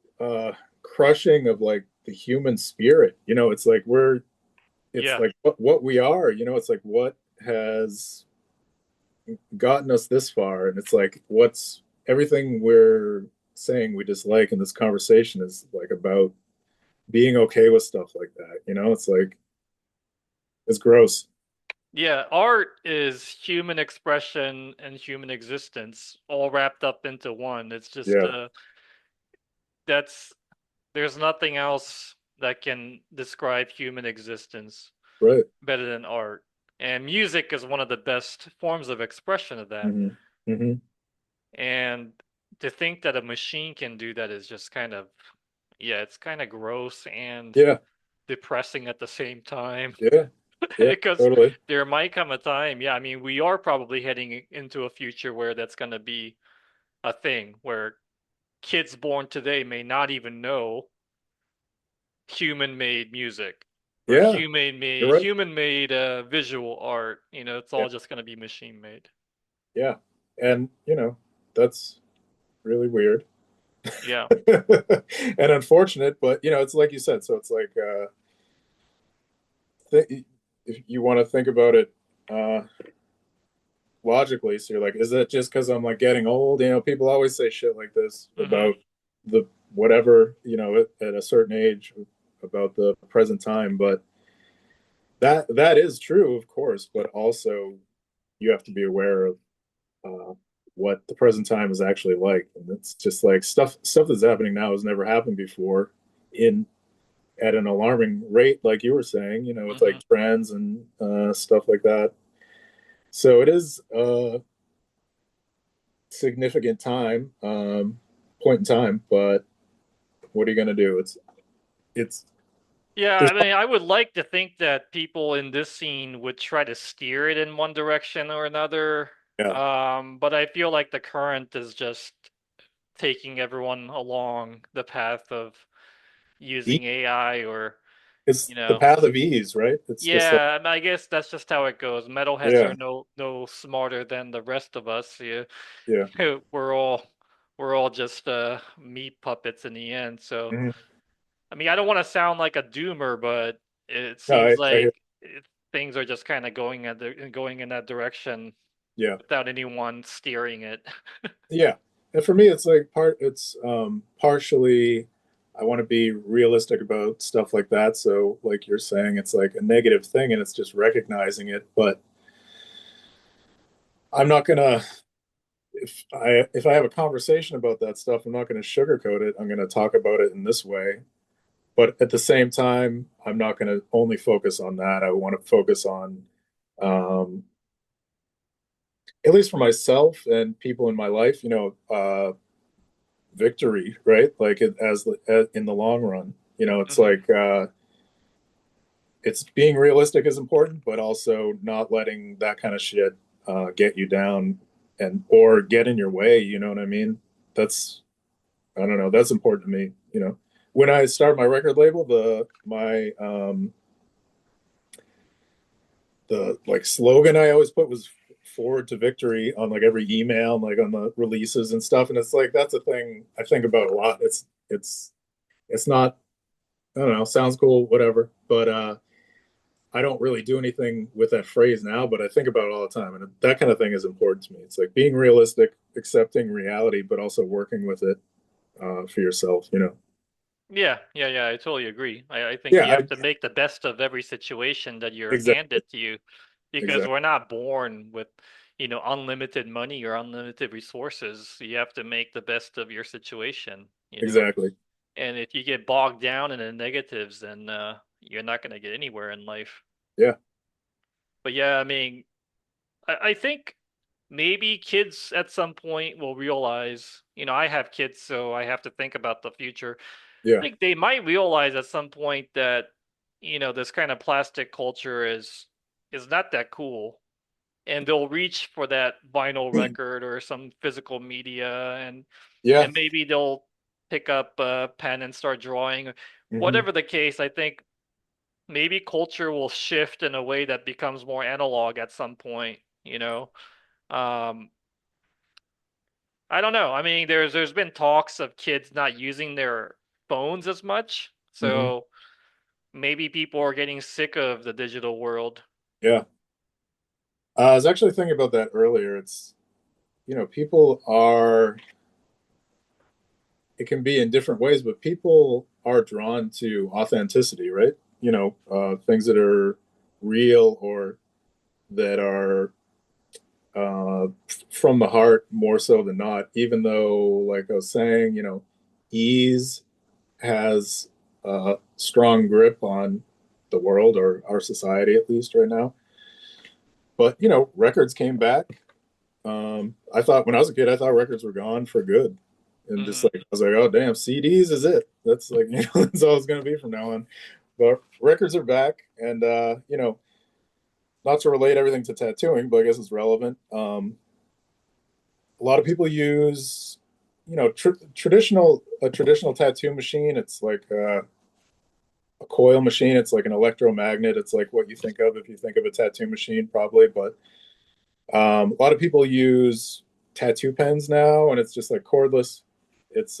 crushing of like the human spirit. It's yeah. like what we are. It's like what has gotten us this far, and it's like what's everything we're saying we dislike in this conversation is like about being okay with stuff like that. It's like it's gross. Yeah, art is human expression and human existence all wrapped up into one. It's just Yeah, that's there's nothing else that can describe human existence right. better than art. And music is one of the best forms of expression of that. Hmm. Hmm. And to think that a machine can do that is just kind of, yeah, it's kind of gross and Yeah, depressing at the same time. yeah, yeah, Because totally. there might come a time, yeah, I mean, we are probably heading into a future where that's going to be a thing where kids born today may not even know human-made music or Yeah, you're right. human made visual art. It's Yeah, all just going to be machine made. yeah, and that's really weird Yeah. and unfortunate, but it's like you said. So it's like if you want to think about it uh, logically, so you're like, is it just because I'm like getting old? People always say shit like this Hmm. about the whatever at a certain age about the present time, but That is true, of course, but also you have to be aware of uh, what the present time is actually like, and it's just like stuff that's happening now has never happened before in at an alarming rate, like you were saying, with Hmm. like trends and stuff like that. So it is a significant point in time, but what are you going to do? It's Yeah, there's I mean, I would like to think that people in this scene would try to steer it in one direction or another. yeah, But I feel like the current is just taking everyone along the path of e- using AI or, it's you the know, path of ease, right? It's just like, yeah, I mean, I guess that's just how it goes. Metalheads yeah, are no smarter than the rest of us. Yeah, yeah. we're all we're all just meat puppets in the end. So, Mhm. I mean, I don't want to sound like a doomer, but it No, seems I hear, like things are just kind of going in that direction yeah, without anyone steering it. yeah. And for me, it's like it's partially, I want to be realistic about stuff like that. So, like you're saying, it's like a negative thing, and it's just recognizing it. But I'm not gonna if I have a conversation about that stuff, I'm not gonna sugarcoat it. I'm gonna talk about it in this way. But at the same time, I'm not gonna only focus on that. I want to focus on um, at least for myself and people in my life, victory, right? Like in the long run, it's Hmm. like it's being realistic is important, but also not letting that kind of shit get you down and or get in your way. You know what I mean? That's I don't know. That's important to me. When I started my record label, the like slogan I always put was forward to victory on like every email and like on the releases and stuff. And it's like that's a thing I think about a lot. It's not I don't know, sounds cool, whatever. But I don't really do anything with that phrase now, but I think about it all the time. And that kind of thing is important to me. It's like being realistic, accepting reality, but also working with it for yourself. Yeah. I totally agree. I think Yeah, you have to make the best of every situation that you're exactly, handed to you because exactly. we're not born with, unlimited money or unlimited resources. You have to make the best of your situation. Exactly. And if you get bogged down in the negatives, then you're not going to get anywhere in life. Yeah. But yeah, I mean, I think maybe kids at some point will realize, I have kids, so I have to think about the future. I Yeah. think they might realize at some point that, this kind of plastic culture is not that cool. And they'll reach for that vinyl record or some physical media Yeah. and maybe they'll pick up a pen and start drawing. Hmm. Whatever the case, I think maybe culture will shift in a way that becomes more analog at some point. Um, I don't know. I mean, there's been talks of kids not using their phones as much, Hmm. so maybe people are getting sick of the digital world. Yeah. I was actually thinking about that earlier. People are, it can be in different ways, but people are drawn to authenticity, right? Things that are real or that are uh, from the heart more so than not, even though, like I was saying, ease has a strong grip on the world or our society, at least right now. But, records came back. I thought when I was a kid, I thought records were gone for good. And just Hmm. like, I was like, oh, damn, CDs is it. That's like, that's all it's going to be from now on. But records are back. And, not to relate everything to tattooing, but I guess it's relevant. A lot of people use, a traditional tattoo machine. It's like a coil machine. It's like an electromagnet. It's like what you think of if you think of a tattoo machine, probably. But a lot of people use tattoo pens now, and it's just like cordless. It's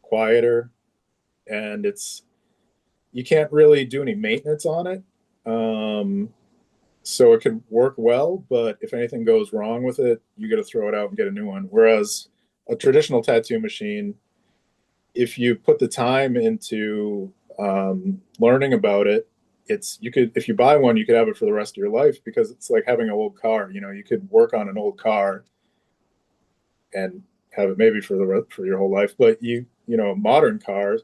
quieter, and it's you can't really do any maintenance on it. Um, so it can work well, but if anything goes wrong with it, you got to throw it out and get a new one. Whereas a traditional tattoo machine, if you put the time into learning about it it's you could if you buy one, you could have it for the rest of your life because it's like having an old car. You know, you could work on an old car and have it maybe for for your whole life. But modern cars,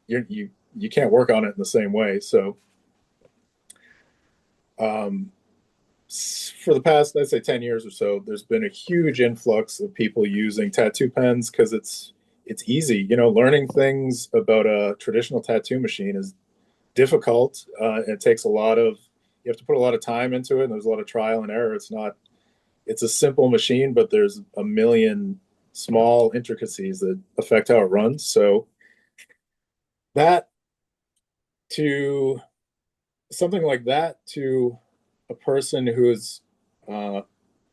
you can't work on it in the same way. So um, for the past, I'd say 10 years or so, there's been a huge influx of people using tattoo pens because it's easy. You know, learning things about a traditional tattoo machine is difficult. It takes a lot of you have to put a lot of time into it, and there's a lot of trial and error. It's a simple machine, but there's a million small intricacies that affect how it runs. So that to something like that to a person who is, uh,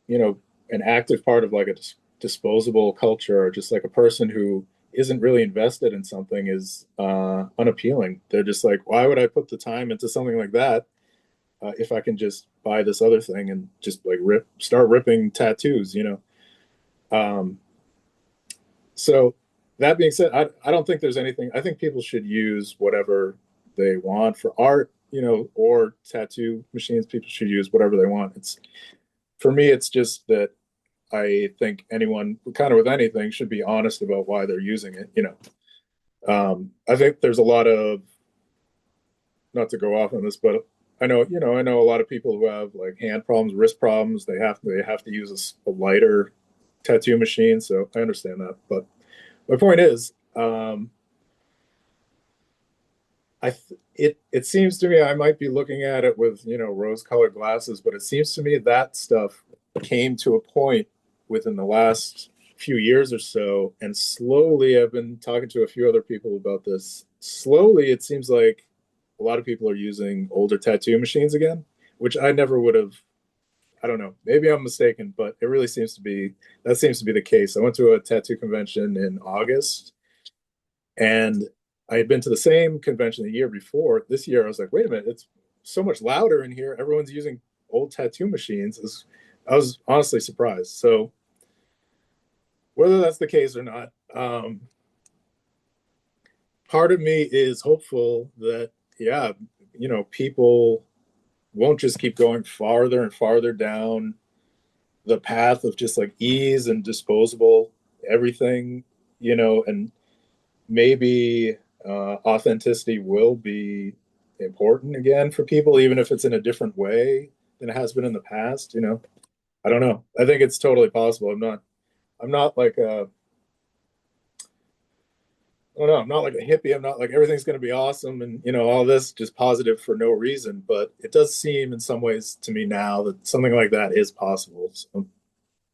you know, an active part of like a disposable culture, or just like a person who isn't really invested in something, is unappealing. They're just like, why would I put the time into something like that if I can just buy this other thing and just like start ripping tattoos, you know? Um, so that being said, I don't think there's anything. I think people should use whatever they want for art, you know, or tattoo machines. People should use whatever they want. It's for me, it's just that I think anyone kind of with anything should be honest about why they're using it, you know. I think there's a lot of, not to go off on this, but I know a lot of people who have like hand problems, wrist problems. They have to use a lighter tattoo machine. So I understand that. But my point is, it seems to me I might be looking at it with rose-colored glasses, but it seems to me that stuff came to a point within the last few years or so, and slowly I've been talking to a few other people about this. Slowly, it seems like a lot of people are using older tattoo machines again, which I never would have. I don't know. Maybe I'm mistaken, but it really seems to be the case. I went to a tattoo convention in August, and I had been to the same convention the year before. This year, I was like, wait a minute, it's so much louder in here. Everyone's using old tattoo machines. I was honestly surprised. So, whether that's the case or not, part of me is hopeful that, yeah, people won't just keep going farther and farther down the path of just like ease and disposable everything, and maybe authenticity will be important again for people, even if it's in a different way than it has been in the past. I don't know. I think it's totally possible. I'm not like a, I don't know. I'm not like a hippie. I'm not like everything's going to be awesome and all this just positive for no reason. But it does seem in some ways to me now that something like that is possible. So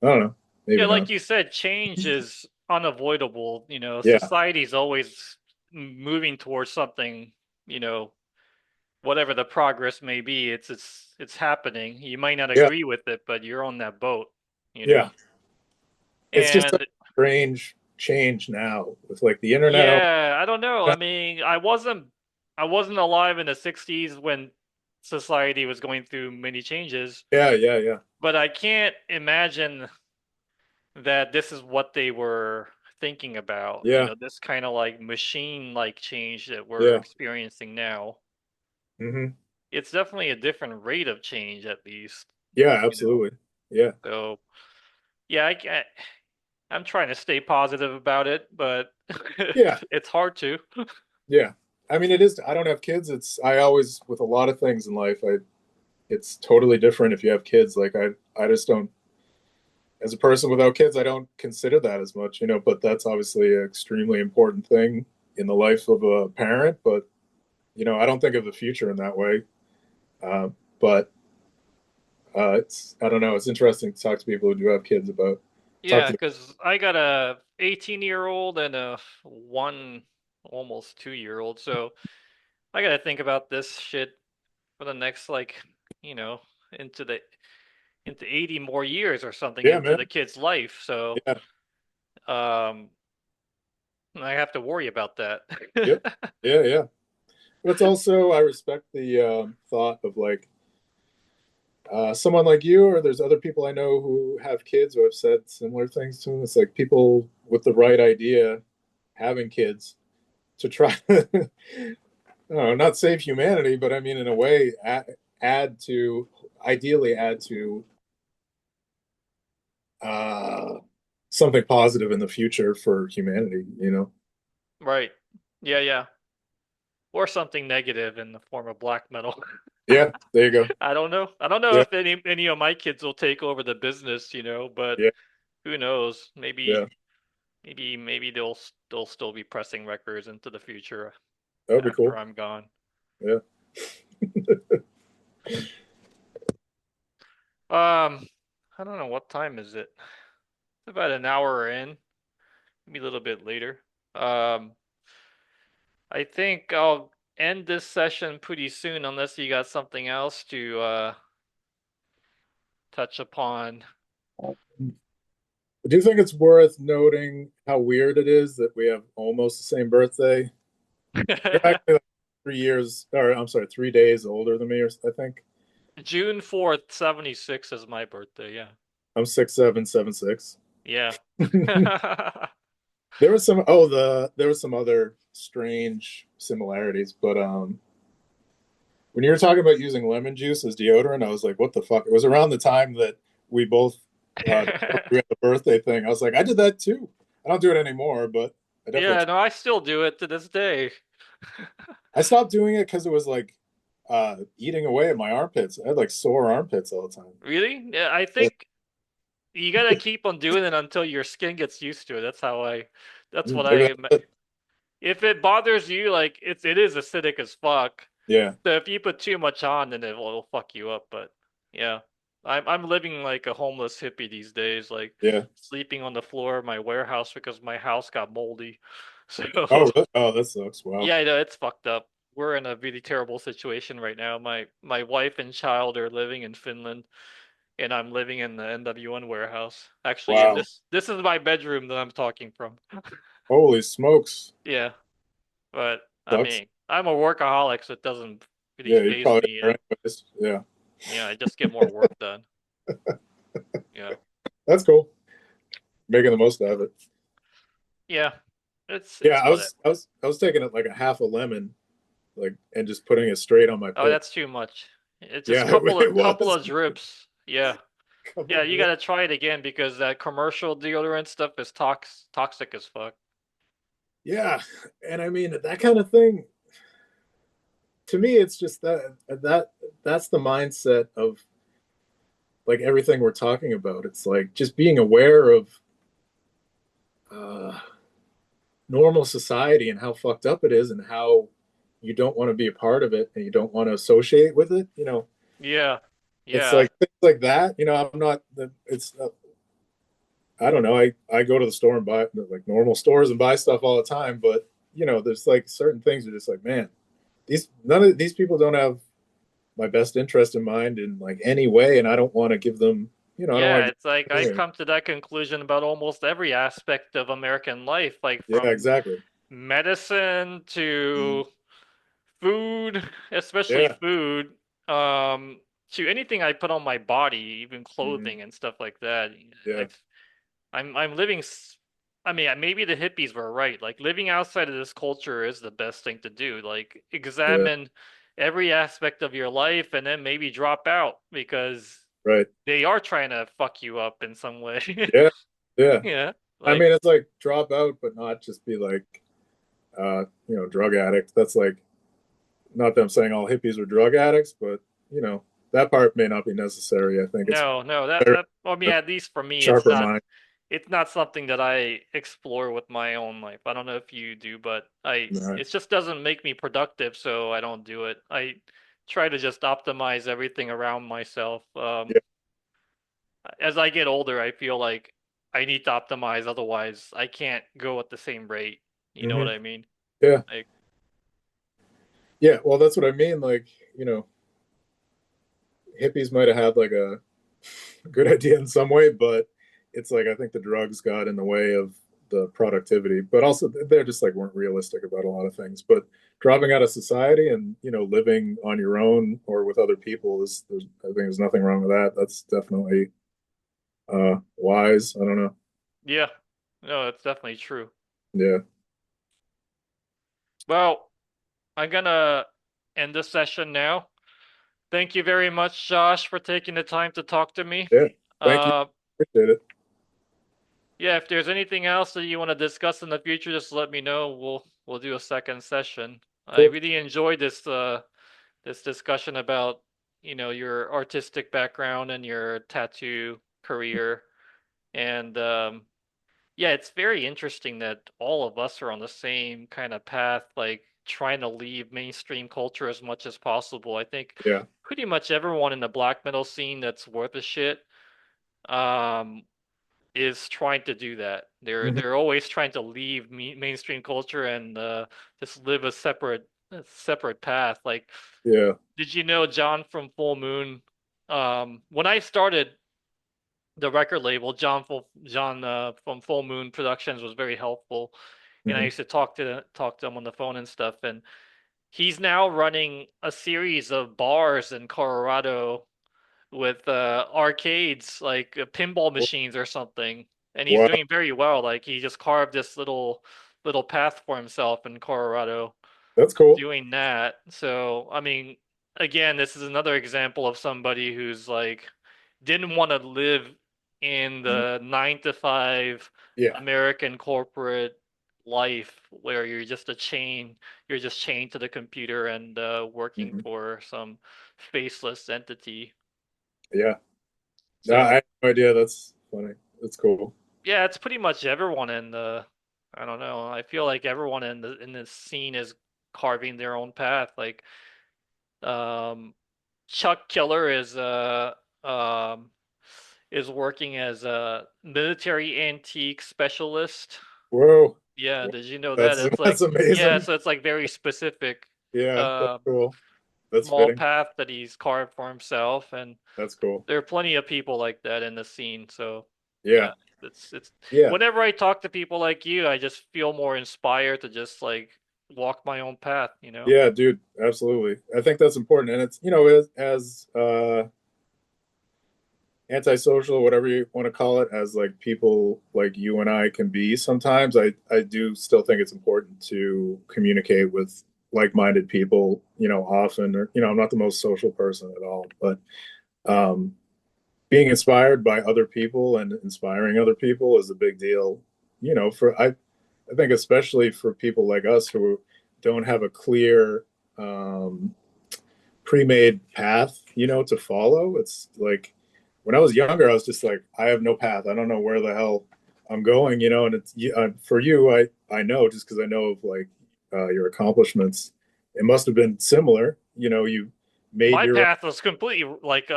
I don't know. Yeah, Maybe like not. you said, change is unavoidable. Yeah. Society's always moving towards something, you know, whatever the progress may be, it's happening. You might not Yeah. agree with it, but you're on that boat, you know. Yeah. It's just a And strange change now with like the internet. yeah, I don't know. I mean, I wasn't alive in the 60s when society was going through many changes, Yeah. Yeah. Yeah. but I can't imagine that this is what they were thinking about, Yeah. this kind of like machine like change that we're Yeah. experiencing now. Hmm. It's definitely a different rate of change, at least, Yeah, you know. absolutely. Yeah. So, yeah, I'm trying to stay positive about it, but Yeah. it's hard to. Yeah. I mean, it is. I don't have kids. I always, with a lot of things in life, it's totally different if you have kids. Like, I just don't, as a person without kids, I don't consider that as much, but that's obviously an extremely important thing in the life of a parent. But, I don't think of the future in that way. Uh, but I don't know. It's interesting to talk to people who do have kids about, talk Yeah, to them. because I got a 18-year-old and a one almost 2-year-old, so I got to think about this shit for the next like, you know, into the into 80 more years or something Yeah, into man. the kid's life. So, Yeah. um, I have to worry about that. Yep. Yeah. Yeah. But it's also, I respect the thought of like, someone like you, or there's other people I know who have kids who have said similar things to them. It's like people with the right idea having kids to try no, not save humanity, but I mean, in a way, add to, ideally add to uh, something positive in the future for humanity, you know? Right. Yeah, yeah. Or something negative in the form of black metal. Yeah, there you go. I don't know. I don't know Yeah, if any of my kids will take over the business, but yeah, who knows? yeah. Maybe they'll still be pressing records into the future That would be after cool. I'm gone. Yeah. Um, I don't know what time is it. It's about an hour in, maybe a little bit later. Um, I think I'll end this session pretty soon unless you got something else to touch upon. Do you think it's worth noting how weird it is that we have almost the same birthday? You're actually like 3 years, or I'm sorry, 3 days older than me, or I think. June 4th, 76 is my birthday, yeah. I'm 6'7", 7'6". Yeah. There was there was some other strange similarities, but when you were talking about using lemon juice as deodorant, I was like, what the fuck? It was around the time that we both we had the birthday thing. I was like, I did that too. I don't do it anymore, but I definitely Yeah, no, I still do it to this day. I stopped doing it because it was like eating away at my armpits. I had like sore armpits all the time. Really? Yeah, I Yeah. think you gotta keep on doing it until your skin gets used to it. That's what Maybe that's it. if it bothers you, like it is acidic as fuck. Yeah, So if you put too much on, then it'll fuck you up. But yeah, I'm living like a homeless hippie these days, like yeah. sleeping on the floor of my warehouse because my house got moldy. So Oh, really? Oh, that sucks. Wow. yeah, I know it's fucked up. We're in a really terrible situation right now. My wife and child are living in Finland, and I'm living in the NWN warehouse. Actually, and Wow. this is my bedroom that I'm talking from. Holy smokes. Yeah, but I Sucks. mean, I'm a workaholic, so it doesn't really Yeah, you phase probably me. are anyways. Yeah. Yeah, I just get more work done. Yeah, That's cool. Making the most out of it. yeah, Yeah, it's whatever. I was taking it like a half a lemon, like, and just putting it straight on my Oh, pit. that's too much. It's just Yeah, it couple was of drips. Yeah, a couple yeah, of you drinks. gotta try it again because that commercial deodorant stuff is toxic as fuck. Yeah, and I mean that kind of thing. To me, it's just that's the mindset of like everything we're talking about. It's like just being aware of uh, normal society and how fucked up it is, and how you don't want to be a part of it and you don't want to associate with it. Yeah, It's yeah, like things like that. I'm not. It's I don't know. I go to the store and buy like normal stores and buy stuff all the time, but there's like certain things that are just like, man, these none of these people don't have my best interest in mind in like any way, and I don't want to give them. I don't want yeah. to It's like I give. come to that conclusion about almost every aspect of American life, like Yeah, from exactly. medicine to food, especially Yeah, food, to anything I put on my body, even hmm clothing and stuff like that. yeah, I've I'm living. I mean, maybe the hippies were right. Like living outside of this culture is the best thing to do. Like yeah, examine every aspect of your life and then maybe drop out because right. they are trying to fuck you up in some way. Yeah, yeah. Yeah. I Like mean, it's like drop out, but not just be like, drug addict. That's like not that I'm saying all hippies are drug addicts, but you know, that part may not be necessary. I think it's no, no, better I mean to have at least for a me sharper mind. it's not something that I explore with my own life. I don't know if you do, but Right. it just doesn't make me productive, so I don't do it. I try to just optimize everything around myself. Yeah. As I get older, I feel like I need to optimize, otherwise I can't go at the same rate. You know what Hmm. I mean? Yeah. Like, Yeah. Well, that's what I mean. Like, hippies might have had like a good idea in some way, but it's like I think the drugs got in the way of the productivity, but also they're just like weren't realistic about a lot of things. But dropping out of society and living on your own or with other people I think there's nothing wrong with that. That's definitely wise. I don't know. yeah, no, it's definitely true. Yeah. Well, I'm gonna end the session now. Thank you very much, Josh, for taking the time to talk to me. Yeah. Thank you. Uh, Appreciate it. yeah, if there's anything else that you want to discuss in the future, just let me know. We'll do a second session. I Cool. really enjoyed this discussion about, your artistic background and your tattoo career. And yeah, it's very interesting that all of us are on the same kind of path, like trying to leave mainstream culture as much as possible. I think Yeah. pretty much everyone in the black metal scene that's worth a shit um, is trying to do that. They're Mhm. they're always trying to leave mainstream culture and just live a separate path. Like, Yeah. did you know John from Full Moon? When I started the record label, John from Full Moon Productions was very helpful, and I Mhm. used to talk to him on the phone and stuff. And he's now running a series of bars in Colorado with arcades, like pinball machines or something. And he's Wow. doing very well. Like he just carved this little path for himself in Colorado That's cool. doing that. So, I mean, again, this is another example of somebody who's like didn't want to live in Mhm. the 9 to 5 Yeah. American corporate life where you're just chained to the computer and working Mhm. for some faceless entity. Yeah. No, I So, had no idea. That's funny. That's cool. yeah, it's pretty much everyone in the I don't know. I feel like everyone in this scene is carving their own path. Like Um, Chuck Killer um is working as a military antique specialist. Whoa. Yeah, Wow. did you know that? That's It's that's like yeah, amazing. so it's like very specific Yeah, that's uh cool. That's small fitting. path that he's carved for himself, and That's cool. there are plenty of people like that in the scene. So Yeah. yeah, it's Yeah. whenever I talk to people like you, I just feel more inspired to just like walk my own path, you know? Yeah, dude. Absolutely. I think that's important. And it's, as antisocial, whatever you want to call it, as like people like you and I can be sometimes, I do still think it's important to communicate with like-minded people, often. Or, I'm not the most social person at all, but um being inspired by other people and inspiring other people is a big deal. For I think especially for people like us who don't have a clear pre-made path, to follow. It's like when I was younger, I was just like, I have no path. I don't know where the hell I'm going, and it's for you. I know just because I know of like your accomplishments. It must have been similar. You made My your own. path was completely like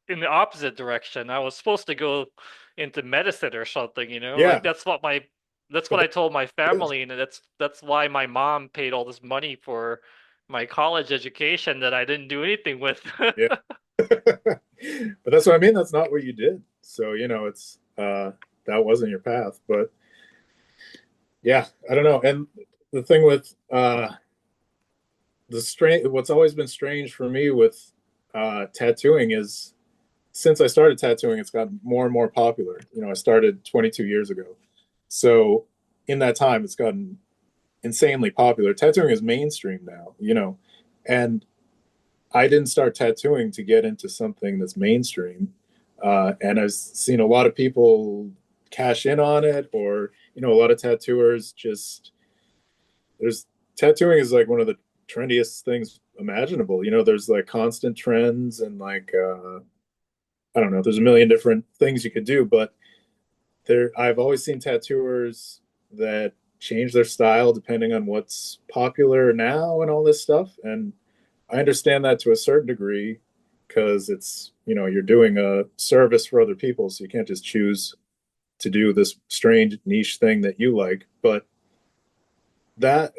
in the opposite direction. I was supposed to go into medicine or something, you know? Like Yeah, that's but what I told my that is. family, and that's why my mom paid all this money for my college education that I didn't do anything with. Yeah. But that's what I mean. That's not what you did. So, it's that wasn't your path. But yeah, I don't know. And the thing with what's always been strange for me with tattooing is since I started tattooing, it's gotten more and more popular. I started 22 years ago. So in that time, it's gotten insanely popular. Tattooing is mainstream now, and I didn't start tattooing to get into something that's mainstream. And I've seen a lot of people cash in on it, or, a lot of tattooers just, there's tattooing is like one of the trendiest things imaginable. There's like constant trends and like, I don't know, there's a million different things you could do, but I've always seen tattooers that change their style depending on what's popular now and all this stuff. And I understand that to a certain degree because it's, you're doing a service for other people. So you can't just choose to do this strange niche thing that you like. But that,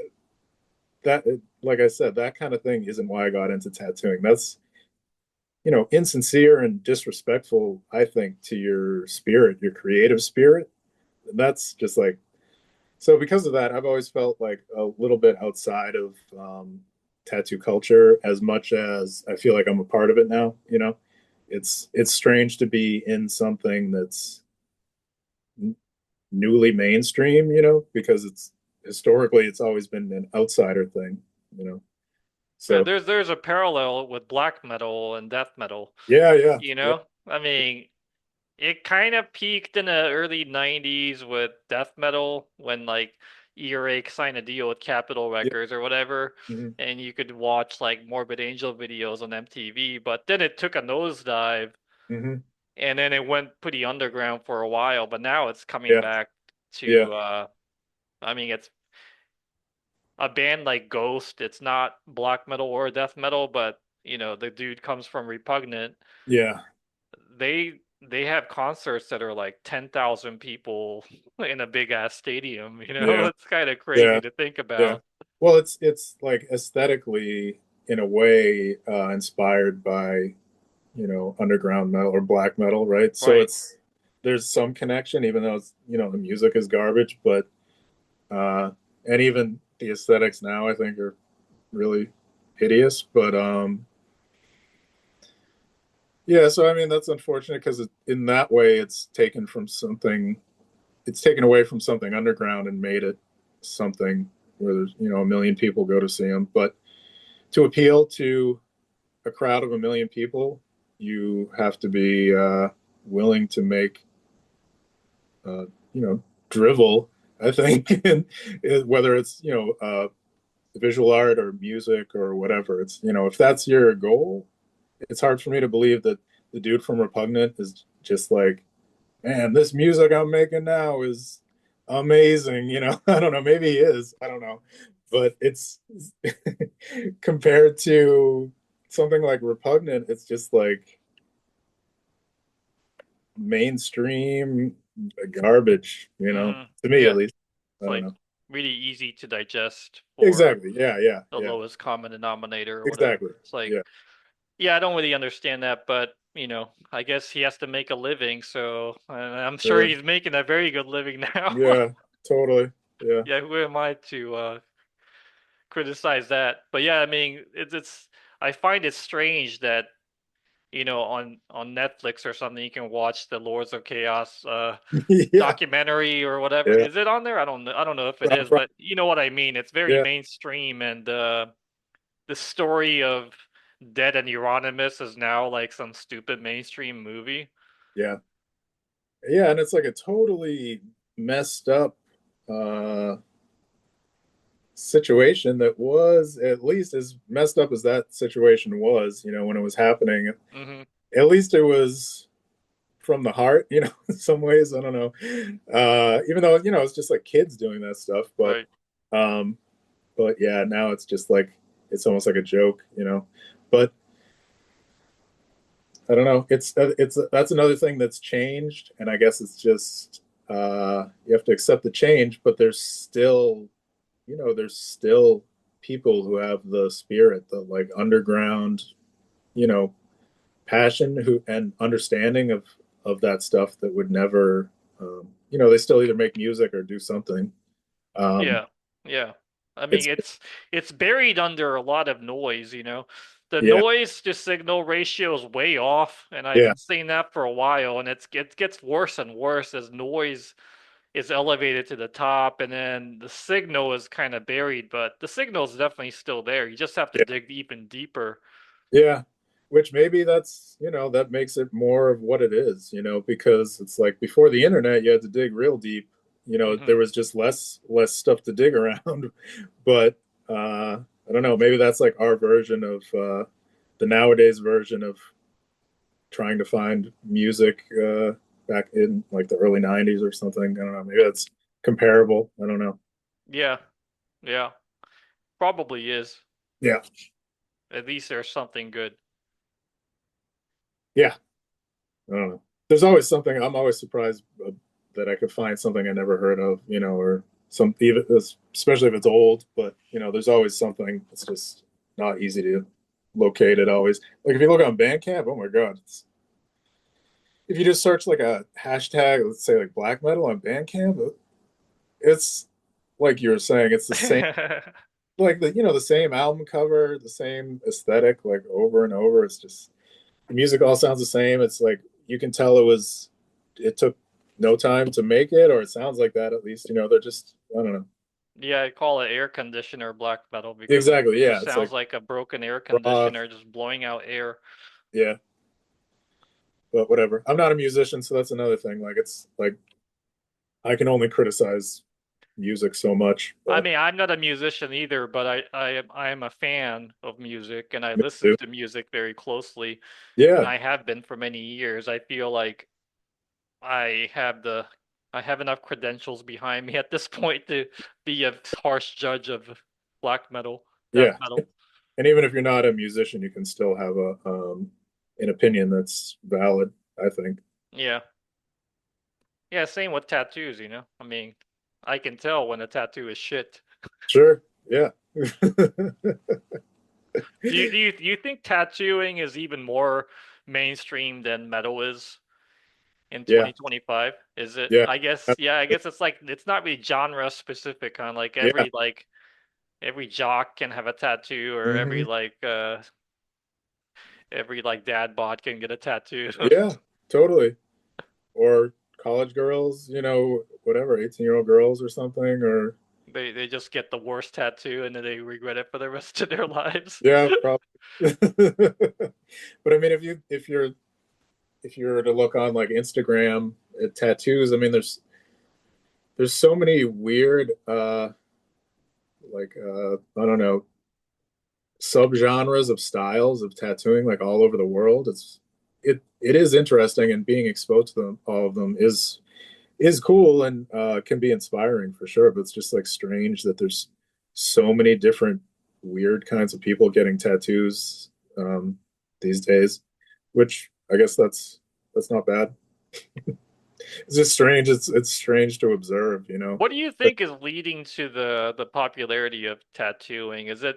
that, like I said, that kind of thing isn't why I got into tattooing. That's, insincere and disrespectful, I think, to your spirit, your creative spirit. And that's just like, so because of that, I've always felt like a little bit outside of tattoo culture as much as I feel like I'm a part of it now. It's strange to be in something that's newly mainstream, because it's historically it's always been an outsider thing, you know. Yeah, So there's a parallel with black metal and death metal, yeah, yeah, you yeah, know? I mean, it kind of peaked in the early 90s with death metal when like Earache signed a deal with Capitol yeah. Records or whatever, Hmm. and you could watch like Morbid Angel videos on MTV, but then it took a nosedive Hmm. and then it went pretty underground for a while, but now it's coming Yeah, back yeah, to I mean it's a band like Ghost, it's not black metal or death metal, but the dude comes from Repugnant. yeah, They have concerts that are like 10,000 people in a big ass stadium, you know? yeah, It's kind of yeah, crazy to think yeah. about. Well, it's like aesthetically, in a way, inspired by, underground metal or black metal, right? So Right. it's there's some connection, even though it's, the music is garbage, but uh, and even the aesthetics now, I think, are really hideous. But yeah, so I mean, that's unfortunate because in that way, it's taken away from something underground and made it something where there's, a million people go to see them. But to appeal to a crowd of a million people, you have to be willing to make, uh, drivel, I think, and whether it's, visual art or music or whatever. It's, if that's your goal, it's hard for me to believe that the dude from Repugnant is just like, man, this music I'm making now is amazing. I don't know. Maybe he is. I don't know. But it's compared to something like Repugnant, it's just like mainstream garbage, to me Yeah, at least. I it's don't like know. really easy to digest for Exactly. Yeah. Yeah. the Yeah. lowest common denominator or whatever. Exactly. It's like, Yeah. yeah, I don't really understand that, but I guess he has to make a living, so and I'm sure Sure. he's making a very good living now. Yeah. Totally. Yeah. Yeah, who am I to criticize that? But yeah, I mean, it's I find it strange that on Netflix or something you can watch the Lords of Chaos Yeah. documentary or whatever. Yeah. Is it on there? I don't know if it is, but you know what I mean. It's very Yeah. mainstream, and the story of Dead and Euronymous is now like some stupid mainstream movie. Yeah. Yeah. And it's like a totally messed up uh situation that was at least as messed up as that situation was, when it was happening. Hmm. At least it was from the heart, in some ways. I don't know. Even though, it's just like kids doing that stuff, Right. um, but yeah, now it's just like it's almost like a joke, But I don't know. It's that's another thing that's changed, and I guess it's just you have to accept the change, but there's still people who have the spirit, the like underground, you know, passion who and understanding of that stuff that would never, they still either make music or do something. Um, Yeah. Yeah. I mean, it's it's buried under a lot of noise, you know. The yeah, noise to signal ratio is way off, and I've yeah, been saying that for a while, and it gets worse and worse as noise is elevated to the top, and then the signal is kind of buried, but the signal is definitely still there. You just have to yeah, dig even deeper. yeah. Which maybe that's, that makes it more of what it is, because it's like before the internet, you had to dig real deep. Hmm. There was just less stuff to dig around. But I don't know, maybe that's like our version of the nowadays version of trying to find music back in like the early 90s or something. I don't know. Maybe that's comparable. I don't know. Yeah, yeah, probably is. Yeah. At least there's something good. Yeah. I don't know. There's always something. I'm always surprised that I could find something I never heard of, or some, even especially if it's old, but, there's always something. It's just not easy to locate it always. Like if you look on Bandcamp, oh my God. If you just search like a hashtag, let's say like black metal on Bandcamp, it's like you were saying, it's the same, like the same album cover, the same aesthetic, like over and over. It's just the music all sounds the same. It's like you can tell it took no time to make it, or it sounds like that at least. They're just I don't know. Yeah, I call it air conditioner black metal because it Exactly. Yeah. just It's sounds like like a broken air raw. conditioner just blowing out air. Yeah. But whatever. I'm not a musician, so that's another thing. Like it's like I can only criticize music so much, I but mean, I'm not a musician either, but I am a fan of music and I me listen too. to music very closely, and Yeah. I have been for many years. I feel like I have the I have enough credentials behind me at this point to be a harsh judge of black metal, death Yeah. metal. And even if you're not a musician, you can still have a an opinion that's valid, I think. Yeah. Yeah, same with tattoos, you know? I mean, I can tell when a tattoo is shit. Sure. Yeah. Do you think tattooing is even more mainstream than metal is in Yeah. 2025? Is it? Yeah. I guess yeah, I guess it's like it's not really genre specific on like Yeah. every jock can have a tattoo or Hmm. every like dad bod can get a tattoo. Yeah, totally. Or college girls, whatever, 18-year-old girls or something, or They just get the worst tattoo and then they regret it for the rest of their lives. yeah, probably. But I mean, if you're to look on like Instagram at tattoos, I mean, there's so many weird like I don't know, subgenres of styles of tattooing like all over the world. It is interesting, and being exposed to them all of them is cool and can be inspiring for sure. But it's just like strange that there's so many different weird kinds of people getting tattoos these days, which I guess that's not bad. It's just strange. It's strange to observe. What do you But think is leading to the popularity of tattooing? Is it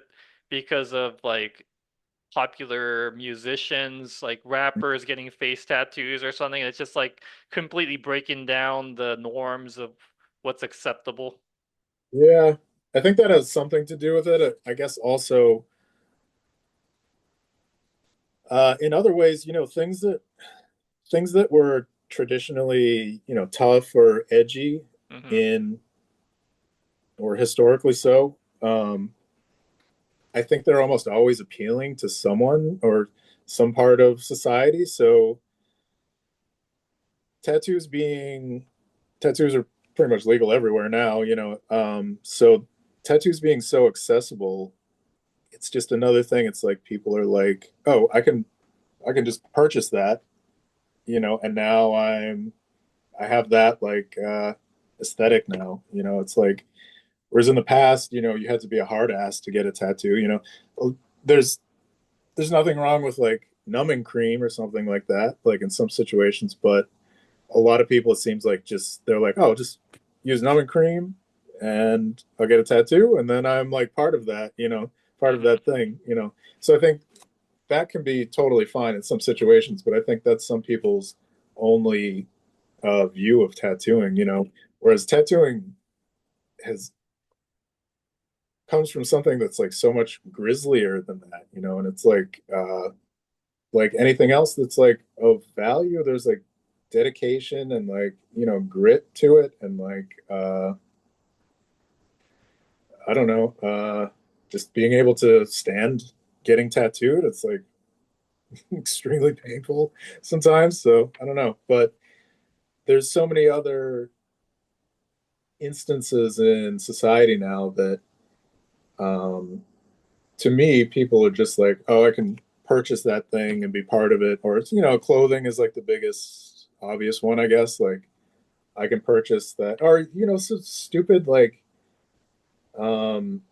because of like popular musicians, like rappers getting face tattoos or something? It's just like completely breaking down the norms of what's acceptable. yeah, I think that has something to do with it. I guess also in other ways, things that were traditionally, tough or edgy Hmm. in or historically so. I think they're almost always appealing to someone or some part of society. So tattoos being tattoos are pretty much legal everywhere now. So tattoos being so accessible, it's just another thing. It's like people are like, oh, I can just purchase that, and now I have that like aesthetic now. It's like whereas in the past, you had to be a hard ass to get a tattoo. There's there's nothing wrong with like numbing cream or something like that, like in some situations, but a lot of people it seems like just they're like, oh, just use numbing cream and I'll get a tattoo and then I'm like part of that, part of Hmm. that thing. So I think that can be totally fine in some situations, but I think that's some people's only view of tattooing. Whereas tattooing has comes from something that's like so much grislier than that, and it's like anything else that's like of value, there's like dedication and like, grit to it and like I don't know, just being able to stand getting tattooed, it's like extremely painful sometimes. So I don't know, but there's so many other instances in society now that um to me people are just like, oh, I can purchase that thing and be part of it. Or it's, clothing is like the biggest obvious one, I guess. Like I can purchase that, or so stupid like um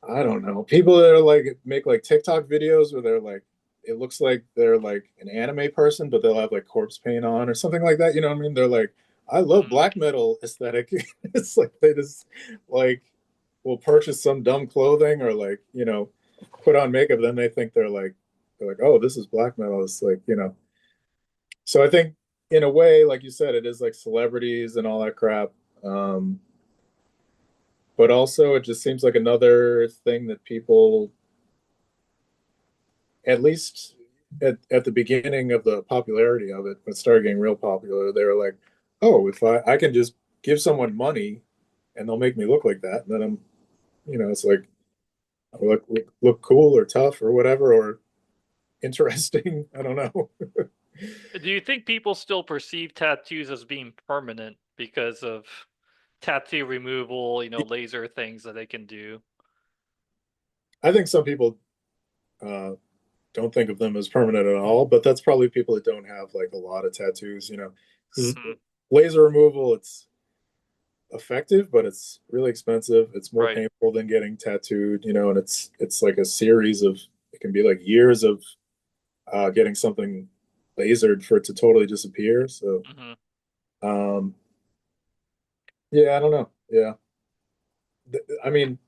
I don't know, people that are like make like TikTok videos where they're like it looks like they're like an anime person, but they'll have like corpse paint on or something like that. You know what I mean? They're like, I love Hmm. black metal aesthetic. It's like they just like will purchase some dumb clothing or like put on makeup. Then they think they're like, oh, this is black metal. It's like. So I think in a way, like you said, it is like celebrities and all that crap. Um, but also it just seems like another thing that people, at least at the beginning of the popularity of it, when it started getting real popular, they were like, oh, if I can just give someone money and they'll make me look like that. And then it's like I look cool or tough or whatever or interesting. I don't know. Do you think people still perceive tattoos as being permanent because of tattoo removal, laser things that they can do? I think some people uh, don't think of them as permanent at all, but that's probably people that don't have like a lot of tattoos. 'Cause Hmm. laser removal, it's effective, but it's really expensive. It's more Right. painful than getting tattooed, and it's like a series of it can be like years of getting something lasered for it to totally disappear. So, Hmm. um, yeah, I don't know. Yeah, I mean,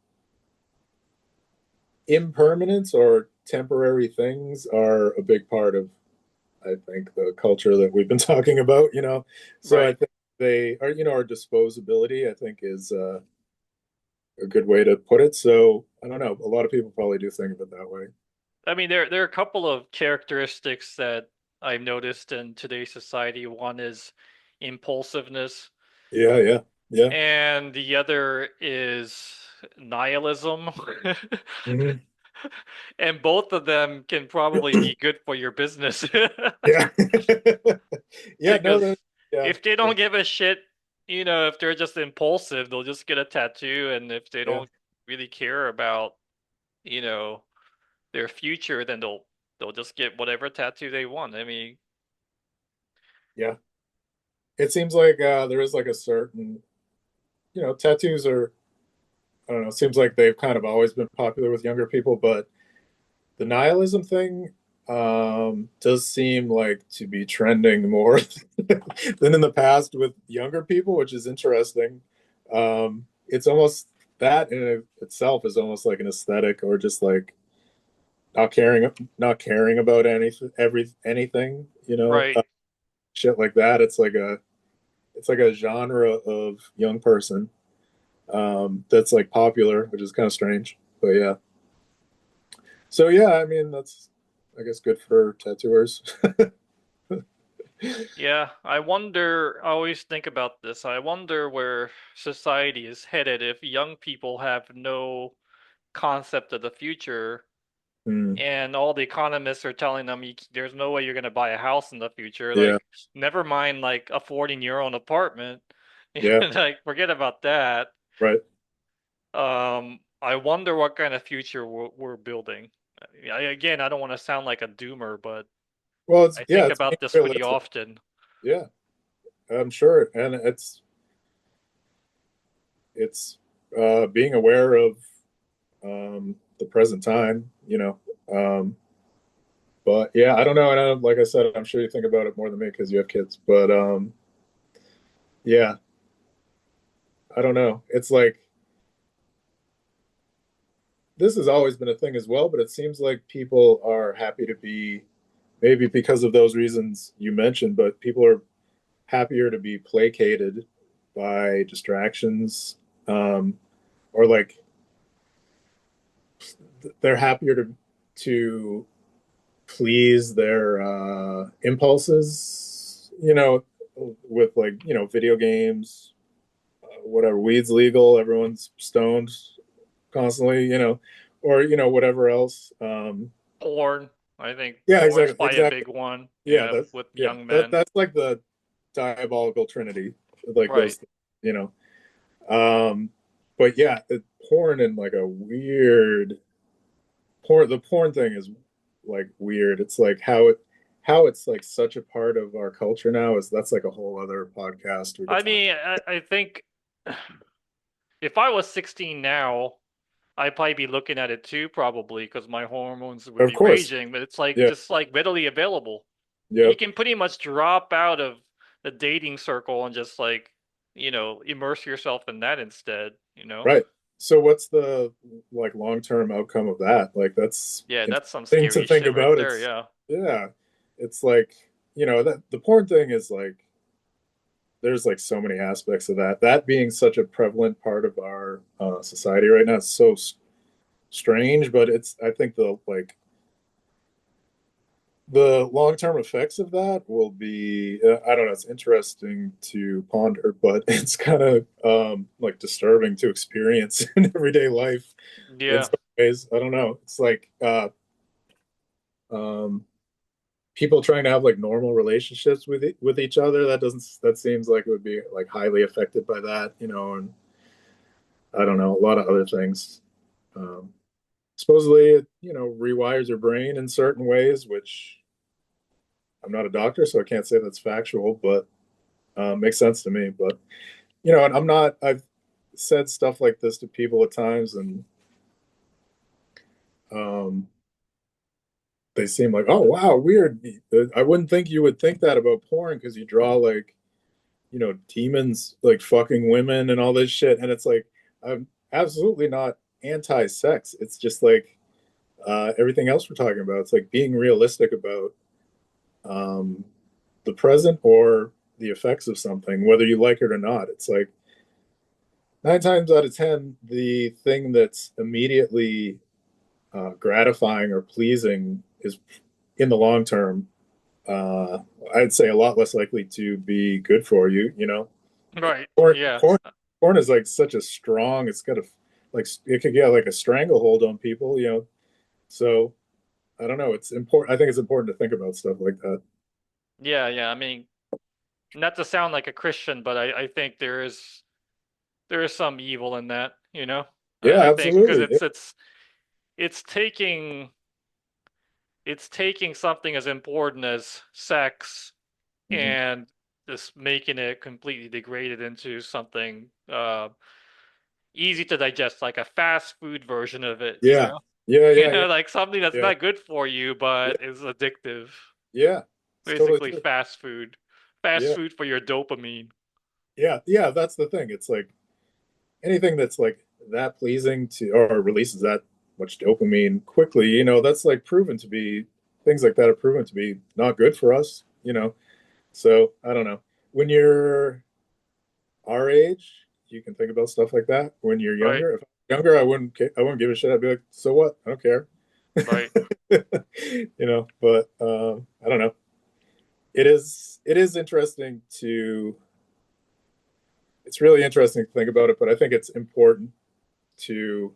impermanence or temporary things are a big part of, I think, the culture that we've been talking about. So I Right. think they are, our disposability, I think, is a good way to put it. So I don't know. A lot of people probably do think of it that way. I mean, there are a couple of characteristics that I've noticed in today's society. One is impulsiveness, Yeah, yeah, yeah. and the other is nihilism. Hmm. And both of them can probably be good for your business. Yeah. Yeah, no, Because yeah, if they yeah, don't give a shit, if they're just impulsive, they'll just get a tattoo. And if they yeah, don't really care about, you know, their future, then they'll just get whatever tattoo they want. I mean, yeah. It seems like there is like a certain, tattoos are, I don't know, it seems like they've kind of always been popular with younger people, but the nihilism thing does seem like to be trending more than in the past with younger people, which is interesting. It's almost that in itself is almost like an aesthetic or just like not caring about anything, right. shit like that. It's like a genre of young person that's like popular, which is kind of strange. But yeah. So yeah, I mean that's I guess good for tattooers. Yeah, I always think about this. I wonder where society is headed if young people have no concept of the future. Mm, And all the economists are telling them there's no way you're going to buy a house in the future. yeah, Like, never mind, like, affording your own apartment. yeah, Like, forget about that. right. I wonder what kind of future we're building. Again, I don't want to sound like a doomer, but Well, it's I yeah, think it's being about this pretty realistic. often. Yeah, I'm sure, and it's being aware of the present time. But yeah, I don't know, and like I said, I'm sure you think about it more than me because you have kids. But yeah, I don't know. It's like this has always been a thing as well, but it seems like people are happy to be maybe because of those reasons you mentioned, but people are happier to be placated by distractions, or like they're happier to please their impulses, with like video games, whatever, weed's legal, everyone's stoned constantly, or whatever else. Porn, I think Yeah, porn's exactly, probably a exactly. big one. Yeah, Yeah, that's with yeah, young that men. that's like the diabolical trinity, like Right. those, you know. But yeah, porn and like a weird porn. The porn thing is like weird. It's like how it's like such a part of our culture now is that's like a whole other podcast we could I talk. mean, I think if I was 16 now, I'd probably be looking at it too, probably, because my hormones would Of be course. raging. But it's like Yeah. just like readily available. You Yep. can pretty much drop out of the dating circle and just like, immerse yourself in that instead. Right. So what's the like long-term outcome of that? Like that's Yeah, that's some interesting to scary think shit right about. there. It's Yeah. yeah. It's like, that the porn thing is like there's like so many aspects of that being such a prevalent part of our society right now. It's so strange, but it's I think the like the long-term effects of that will be, I don't know, it's interesting to ponder, but it's kind of like disturbing to experience in everyday life in Yeah. some ways. I don't know. It's like um, people trying to have like normal relationships with each other. That seems like it would be like highly affected by that, and I don't know, a lot of other things. Um, Supposedly, it, rewires your brain in certain ways, which I'm not a doctor, so I can't say that's factual, but makes sense to me. But and I'm not. I've said stuff like this to people at times, and um, they seem like, "Oh, wow, weird." I wouldn't think you would think that about porn because you draw like demons like fucking women and all this shit, and it's like I'm absolutely not anti-sex. It's just like everything else we're talking about. It's like being realistic about um, the present or the effects of something, whether you like it or not. It's like 9 times out of 10, the thing that's immediately gratifying or pleasing is, in the long term, uh, I'd say a lot less likely to be good for you. Right. Porn, Yeah. porn, porn is like such a strong. It's got a like it could get like a stranglehold on people. So I don't know. It's important. I think it's important to think about stuff like that. Yeah, yeah. I mean, not to sound like a Christian, but I think there is some evil in that, you know? Yeah, I think because absolutely. it's taking it's taking something as important as sex Mhm. and just making it completely degraded into something easy to digest, like a fast food version of it, you Yeah, know? yeah, You yeah, yeah, know, like something that's yeah, not good for you, yeah, but is addictive. yeah. It's totally Basically true. fast food. Fast Yeah, food for your dopamine. yeah, yeah. That's the thing. It's like anything that's like that pleasing to or releases that much dopamine quickly. That's like proven to be things like that are proven to be not good for us. So I don't know. When you're our age, you can think about stuff like that. When you're Right, younger, if I'm younger, I wouldn't give a shit. I'd be like, so what? I don't care. right. But I don't know. It is interesting to it's really interesting to think about it, but I think it's important to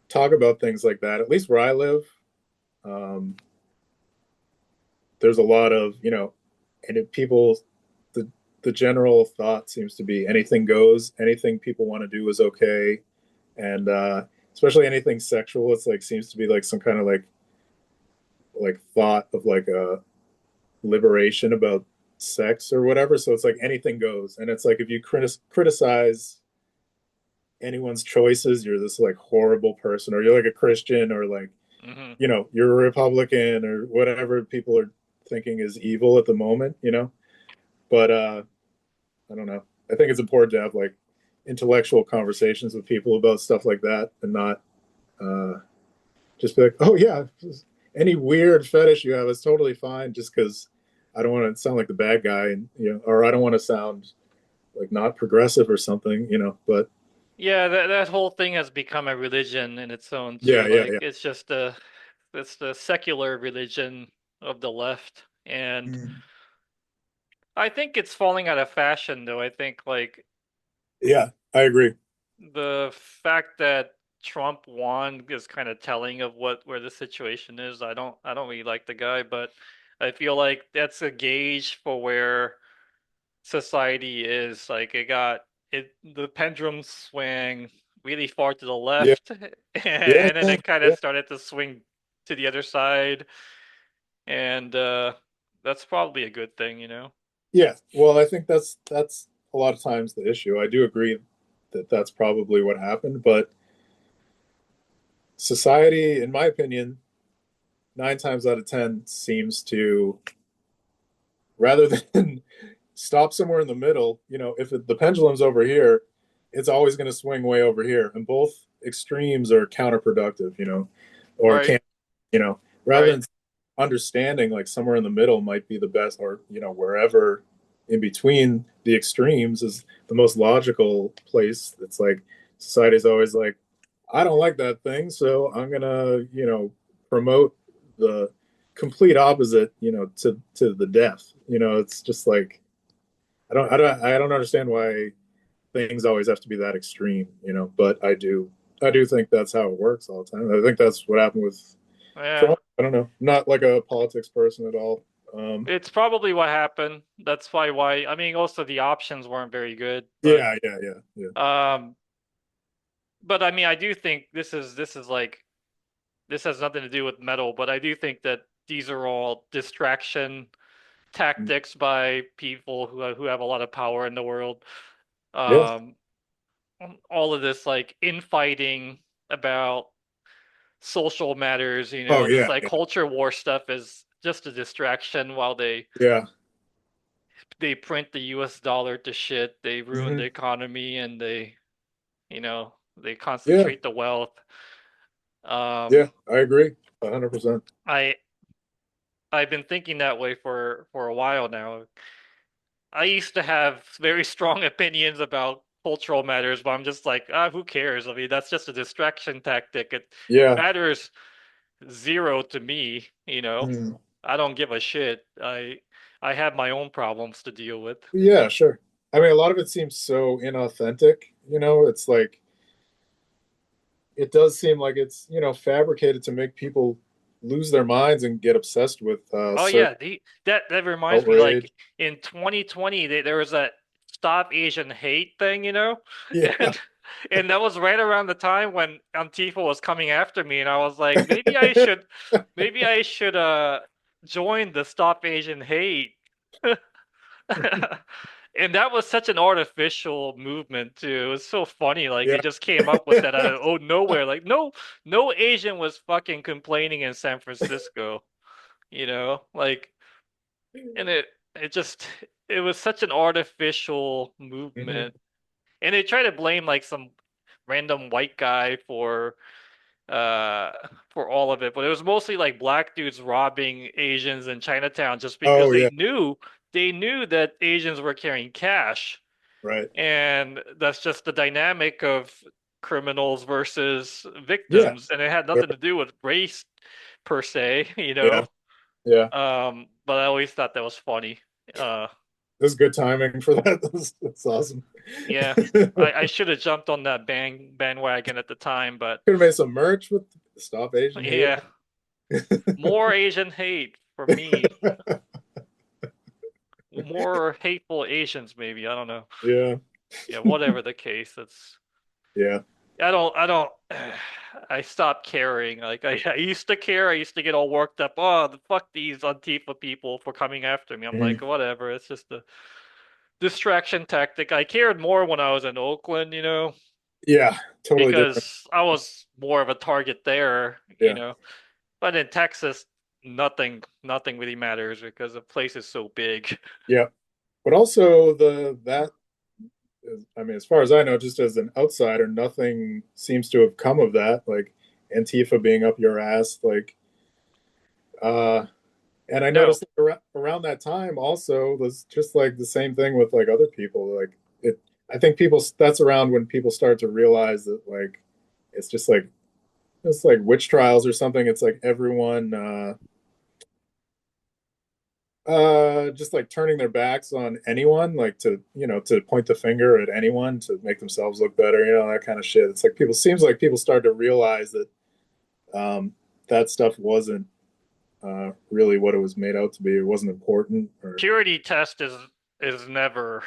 talk about things like that. At least where I live, um, there's a lot of and if people the the general thought seems to be anything goes, anything people want to do is okay, and especially anything sexual. It's like seems to be like some kind of like thought of like a liberation about sex or whatever. So it's like anything goes, and it's like if you criticize anyone's choices, you're this like horrible person, or you're like a Christian, or like Hmm. you're a Republican, or whatever people are thinking is evil at the moment. But I don't know. I think it's important to have like intellectual conversations with people about stuff like that, and not uh, just be like, oh yeah, any weird fetish you have is totally fine, just because I don't want to sound like the bad guy, and or I don't want to sound like not progressive or something. But Yeah, that whole thing has become a religion in its own too. yeah, yeah, Like yeah. it's the secular religion of the left. And Mm. I think it's falling out of fashion though. I think like Yeah, I agree. the fact that Trump won is kind of telling of where the situation is. I don't really like the guy, but I feel like that's a gauge for where society is. Like the pendulum swang really far to the Yeah, left, yeah, and then yeah, it kind of yeah. started to swing to the other side, and that's probably a good thing, you know? Yeah. Well, I think that's a lot of times the issue. I do agree that that's probably what happened, but society, in my opinion, 9 times out of 10 seems to, rather than stop somewhere in the middle, if the pendulum's over here, it's always going to swing way over here, and both extremes are counterproductive, or Right, can, you know, rather right. than understanding like somewhere in the middle might be the best, or wherever in between the extremes is the most logical place. It's like society's always like, I don't like that thing, so I'm gonna promote the complete opposite, to the death. It's just like I don't understand why things always have to be that extreme, but I do think that's how it works all the time. I think that's what happened with Yeah. Trump. I don't know. Not like a politics person at all. It's probably what happened. That's probably why. I mean, also the options weren't very good, but Yeah, yeah, yeah, yeah. um, but I mean, I do think this is like this has nothing to do with metal, but I do think that these are all distraction tactics by people who have a lot of power in the world. Yeah. Um, all of this like infighting about social matters, Oh this yeah, like yeah, culture war stuff is just a distraction while yeah. they print the US dollar to shit, they ruin the Hmm. economy and they Yeah, concentrate the wealth. yeah. Um I agree, 100%. I I've been thinking that way for a while now. I used to have very strong opinions about cultural matters, but I'm just like, who cares? I mean, that's just a distraction tactic. It Yeah. matters zero to me. Mhm. I don't give a shit. I have my own problems to deal with. Yeah, sure. I mean, a lot of it seems so inauthentic. It's like it does seem like it's fabricated to make people lose their minds and get obsessed with Oh certain yeah, that reminds me. Like outrage. in 2020, there was that Stop Asian Hate thing, Yeah. and and that was right around the time when Antifa was coming after me, and I was like, maybe I should join the Stop Asian Hate. And that was such an artificial movement too. It was so funny. Like they Yeah. just came up with that out of nowhere. Like no Asian was fucking complaining in San Francisco. Like and it was such an artificial Hmm. movement. And they try to blame like some random white guy uh for all of it, but it was mostly like black dudes robbing Asians in Chinatown just because Oh they yeah. knew that Asians were carrying cash. Right. And that's just the dynamic of criminals versus Yeah. victims, and it had Sure. nothing to do with race per se, you Yeah. know. Yeah. But I always thought that was funny. Uh, This is good timing for that. That's awesome. yeah, Could I should have jumped on that bandwagon at the time, but have made some merch with Stop Asian Hate. yeah, more Asian hate for me, more hateful Asians, maybe. I don't know. Yeah. Yeah, whatever the case, it's Yeah. I don't I stopped caring. Like I used to care. I used to get all worked up. Oh, the fuck these Antifa people for coming after me. I'm like, Mhm. whatever. It's just a distraction tactic. I cared more when I was in Oakland, Yeah. Totally different. because I was more of a target there, you Yeah. know. But in Texas, nothing really matters because the place is so big. Yeah. But also I mean, as far as I know, just as an outsider, nothing seems to have come of that. Like Antifa being up your ass, like, uh, and I No, noticed around that time also was just like the same thing with like other people. Like it, I think that's around when people start to realize that like it's just like it's like witch trials or something. It's like everyone just like turning their backs on anyone, like to point the finger at anyone to make themselves look better, that kind of shit. It's like people seems like people start to realize that that stuff wasn't really what it was made out to be. It wasn't important, or purity test is never,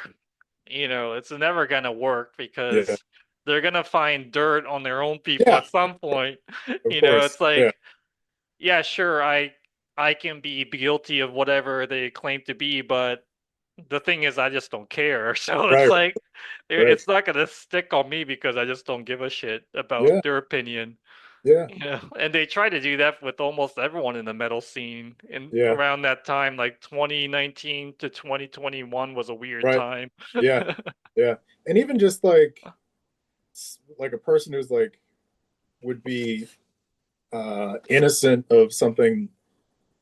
it's never gonna work yeah, because they're gonna find dirt on their own people yeah, at some point. of course, It's yeah, like, yeah, sure, I can be guilty of whatever they claim to be, but the thing is, I just don't care. So it's right, like, right, it's not gonna stick on me because I just don't give a shit about yeah, their opinion. yeah, And they try to do that with almost everyone in the metal scene. And yeah, around that time, like 2019 to 2021 was a weird right, time. yeah, yeah, and even just like a person who's like would be innocent of something,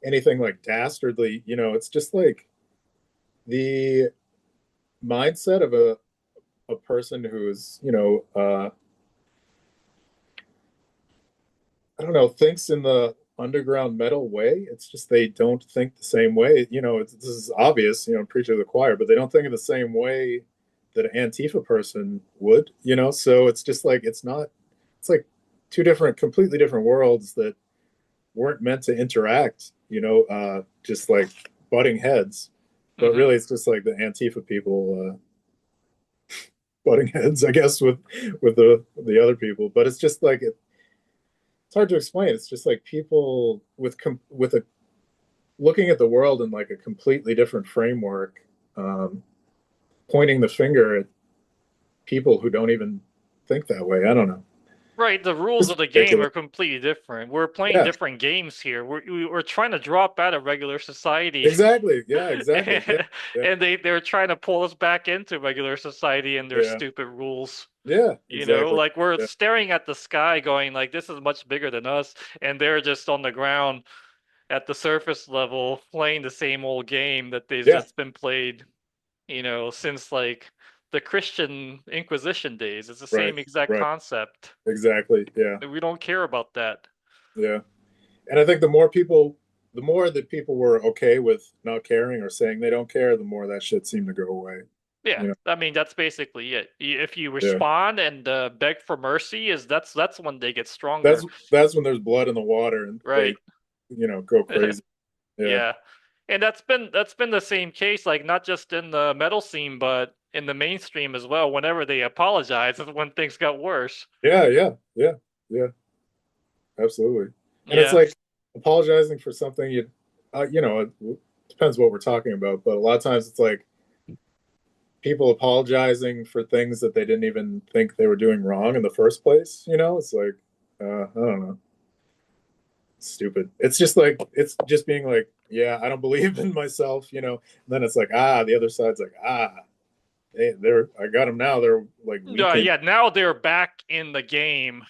anything like dastardly, it's just like the mindset of a person who's, I don't know, thinks in the underground metal way. It's just they don't think the same way. This is obvious, preacher of the choir, but they don't think in the same way that an Antifa person would, So it's just like it's not. It's like two different, completely different worlds that weren't meant to interact. Just like butting heads. But Hmm. really, it's just like the Antifa people butting heads, I guess, with the other people. But it's just like it's hard to explain. It's just like people with a looking at the world in like a completely different framework, um, pointing the finger at people who don't even think that way. I don't know. Right, the rules It's of the game ridiculous. are completely different. We're playing Yeah, different games here. We're trying to drop out of regular society, exactly. Yeah, exactly. Yeah, yeah, and they're trying to pull us back into regular society and their yeah, stupid rules. yeah. Exactly. Like we're Yeah, staring at the sky, going like this is much bigger than us, and they're just on the ground at the surface level playing the same old game that they've yeah. just been played, since like the Christian Inquisition days. It's the Right, same exact right. concept. Exactly. Yeah, We don't care about that. yeah. And I think the more that people were okay with not caring or saying they don't care, the more that shit seemed to go away. Yeah, You know. I mean that's basically it. If you Yeah. respond and beg for mercy, is that's when they get That's stronger, that's when there's blood in the water and right? they, go crazy. Yeah. Yeah, and that's been the same case, like not just in the metal scene, but in the mainstream as well. Whenever they apologize, is when things got worse. Yeah, yeah, yeah, yeah, absolutely. And it's Yeah, like apologizing for something it depends what we're talking about, but a lot of times it's like people apologizing for things that they didn't even think they were doing wrong in the first place. It's like, I don't know, stupid. It's just like, it's just being like, yeah, I don't believe in myself, And then it's like, the other side's like, they're, I got them now. They're like weakened. yeah. Now they're back in the game,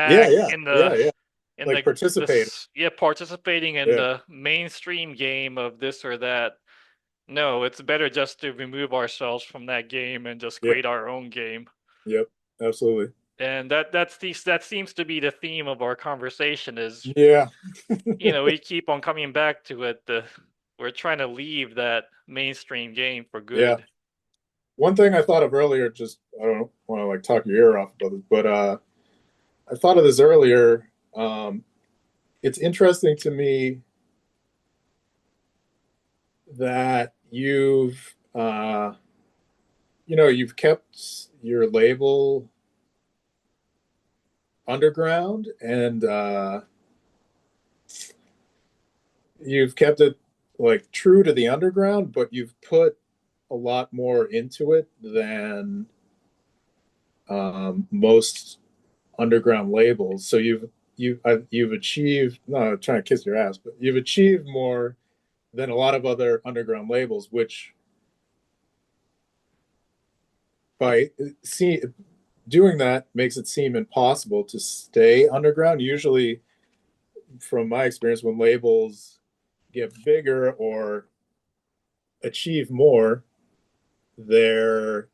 Yeah, back yeah, in the yeah, yeah. in Like the participating. this yeah participating in Yeah, the mainstream game of this or that. No, it's better just to remove ourselves from that game and just yeah, create our own game. yep, absolutely. And that seems to be the theme of our conversation is, Yeah, we keep on coming back to it. We're trying to leave that mainstream game for yeah. good. One thing I thought of earlier, just I don't want to like talk your ear off about it, but I thought of this earlier. It's interesting to me that you've kept your label underground and you've kept it like true to the underground, but you've put a lot more into it than most underground labels. So you've achieved, no, I'm trying to kiss your ass, but you've achieved more than a lot of other underground labels, which by see doing that makes it seem impossible to stay underground. Usually, from my experience, when labels get bigger or achieve more, they're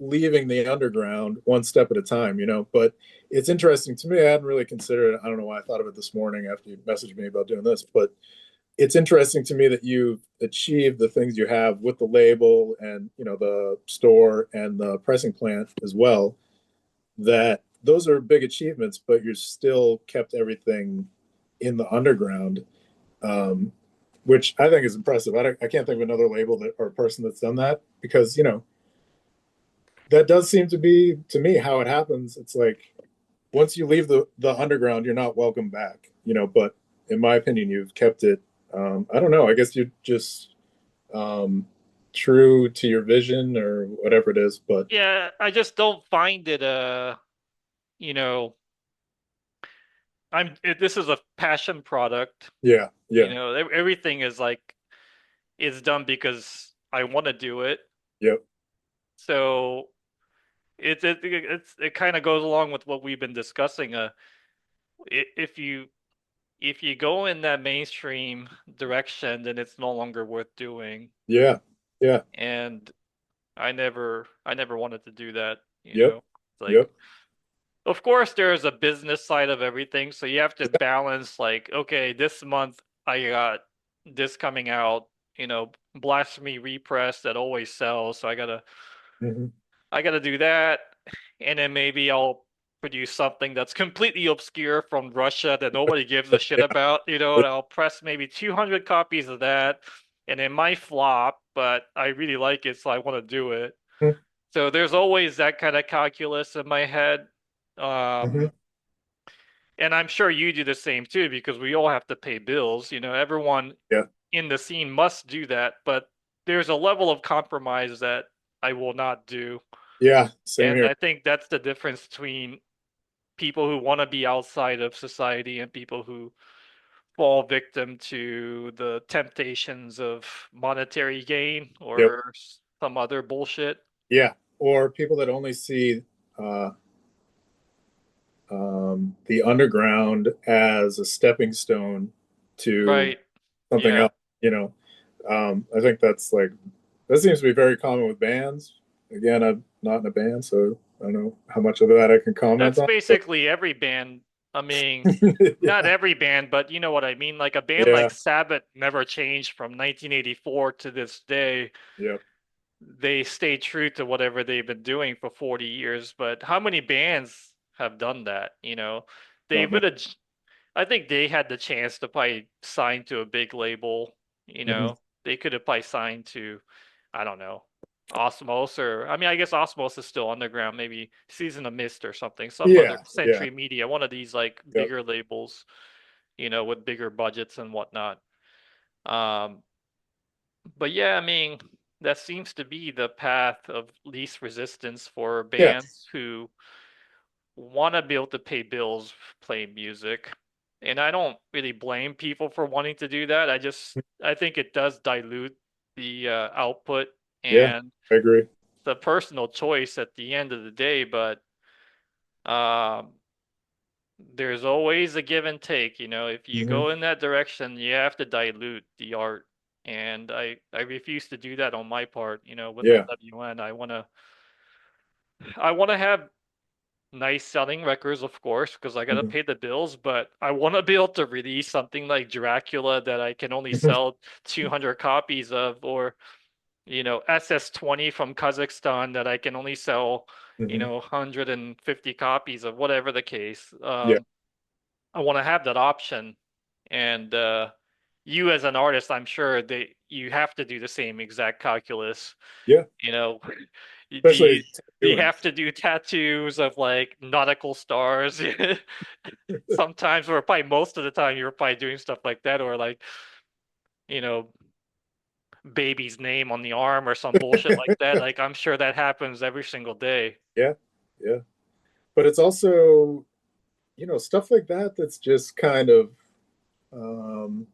leaving the underground one step at a time. But it's interesting to me. I hadn't really considered it. I don't know why I thought of it this morning after you messaged me about doing this, but it's interesting to me that you've achieved the things you have with the label and the store and the pressing plant as well. That those are big achievements, but you're still kept everything in the underground, um, which I think is impressive. I can't think of another label that or person that's done that because that does seem to be to me how it happens. It's like once you leave the underground, you're not welcome back. But in my opinion, you've kept it. I don't know. I guess you're just um, true to your vision or whatever it is. But Yeah, I just don't find it you know, this is a passion product. yeah, yeah, Everything is done because I want to do it. yep, So it kind of goes along with what we've been discussing. If you go in that mainstream direction, then it's no longer worth doing. yeah, yeah, And I never wanted to do that. yep, It's like yep. of course there's a business side of everything, so you have to balance like, okay, this month I got this coming out, Blasphemy Repress that always sells, so Hmm. I gotta do that, and then maybe I'll produce something that's completely obscure from Russia that nobody gives a shit Yeah. about, and I'll press maybe 200 copies of that, and it might flop, but I really like it, so I want to do it. So there's always that kind of calculus in my head. Hmm. Um, and I'm sure you do the same too, because we all have to pay bills. Everyone Yeah. in the scene must do that, but there's a level of compromise that I will not do. Yeah. Same And here. I think that's the difference between people who want to be outside of society and people who fall victim to the temptations of monetary gain Yep. or some other bullshit. Yeah. Or people that only see uh, the underground as a stepping stone to Right. something Yeah. else. You know, I think that seems to be very common with bands. Again, I'm not in a band, so I don't know how much of that I can comment That's on. But basically every band. I mean, not yeah, every band, but you know what I mean. Like a band like yeah, Sabbath never changed from 1984 to this day. yep, They stay true to whatever they've been doing for 40 years. But how many bands have done that? They not would many. have, I think they had the chance to probably sign to a big label. Hmm. They could have probably signed to, I don't know, Osmos, or I mean, I guess Osmos is still underground, maybe Season of Mist or something, some other Yeah, yeah, Century Media, one of these like yep. bigger labels, with bigger budgets and whatnot. Um, but yeah, I mean, that seems to be the path of least resistance for Yeah. bands who want to be able to pay bills playing music. And I don't really blame people for wanting to do that. I think it does dilute the output Yeah, and I agree. the personal choice at the end of the day. But um, there's always a give and take. If you Hmm. go in that direction, you have to dilute the art. And I refuse to do that on my part. With Yeah. NWN, I want to have nice selling records, of course, because I gotta Hmm. pay the bills, but I want to be able to release something like Dracula that I can only sell 200 copies of, or, SS-20 from Kazakhstan that I can only sell, Hmm. 150 copies of, whatever the case. Yeah, I want to have that option. And you as an artist, I'm sure that you have to do the same exact calculus. yeah. You know, do you Especially do you tattooing. have to do tattoos of like nautical stars? Sometimes, or probably most of the time, you're probably doing stuff like that, or like, you know, baby's name on the arm or some bullshit like that. Like, I'm sure that happens every single day. Yeah, yeah. But it's also, stuff like that that's just kind of um,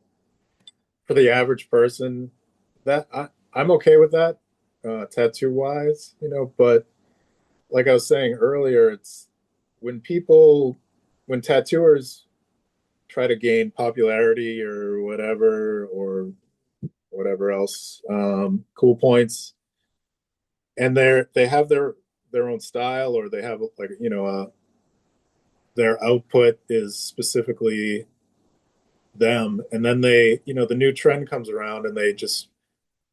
for the average person. I'm okay with that, tattoo wise, but like I was saying earlier, it's when people, when tattooers try to gain popularity or whatever else, cool points, and they have their own style, or they have like their output is specifically them, and then the new trend comes around and they just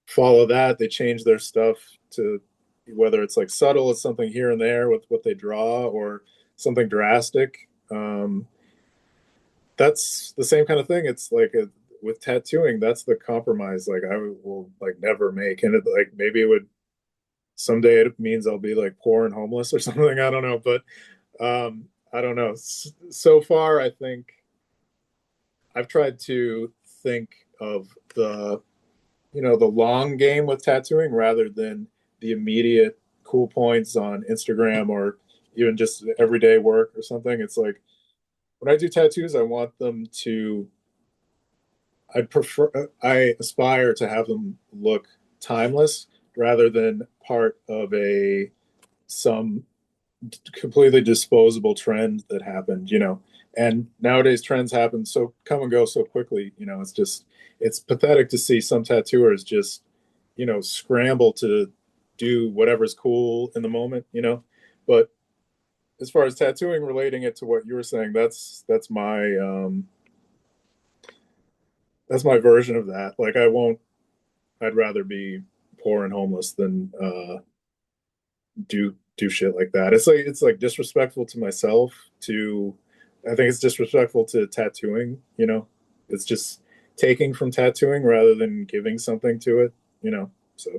follow that. They change their stuff to whether it's like subtle as something here and there with what they draw or something drastic. That's the same kind of thing. It's like with tattooing, that's the compromise. Like I will like never make, and like maybe it would someday. It means I'll be like poor and homeless or something. I don't know, but I don't know. So far, I think I've tried to think of the long game with tattooing rather than the immediate cool points on Instagram or even just everyday work or something. It's like when I do tattoos, I aspire to have them look timeless rather than part of some completely disposable trend that happened. And nowadays trends happen so come and go so quickly. It's pathetic to see some tattooers just scramble to do whatever's cool in the moment. But as far as tattooing, relating it to what you were saying, that's my version of that. Like I won't. I'd rather be poor and homeless than do shit like that. It's like disrespectful to myself. To I think it's disrespectful to tattooing. You know, it's just taking from tattooing rather than giving something to it. You know, so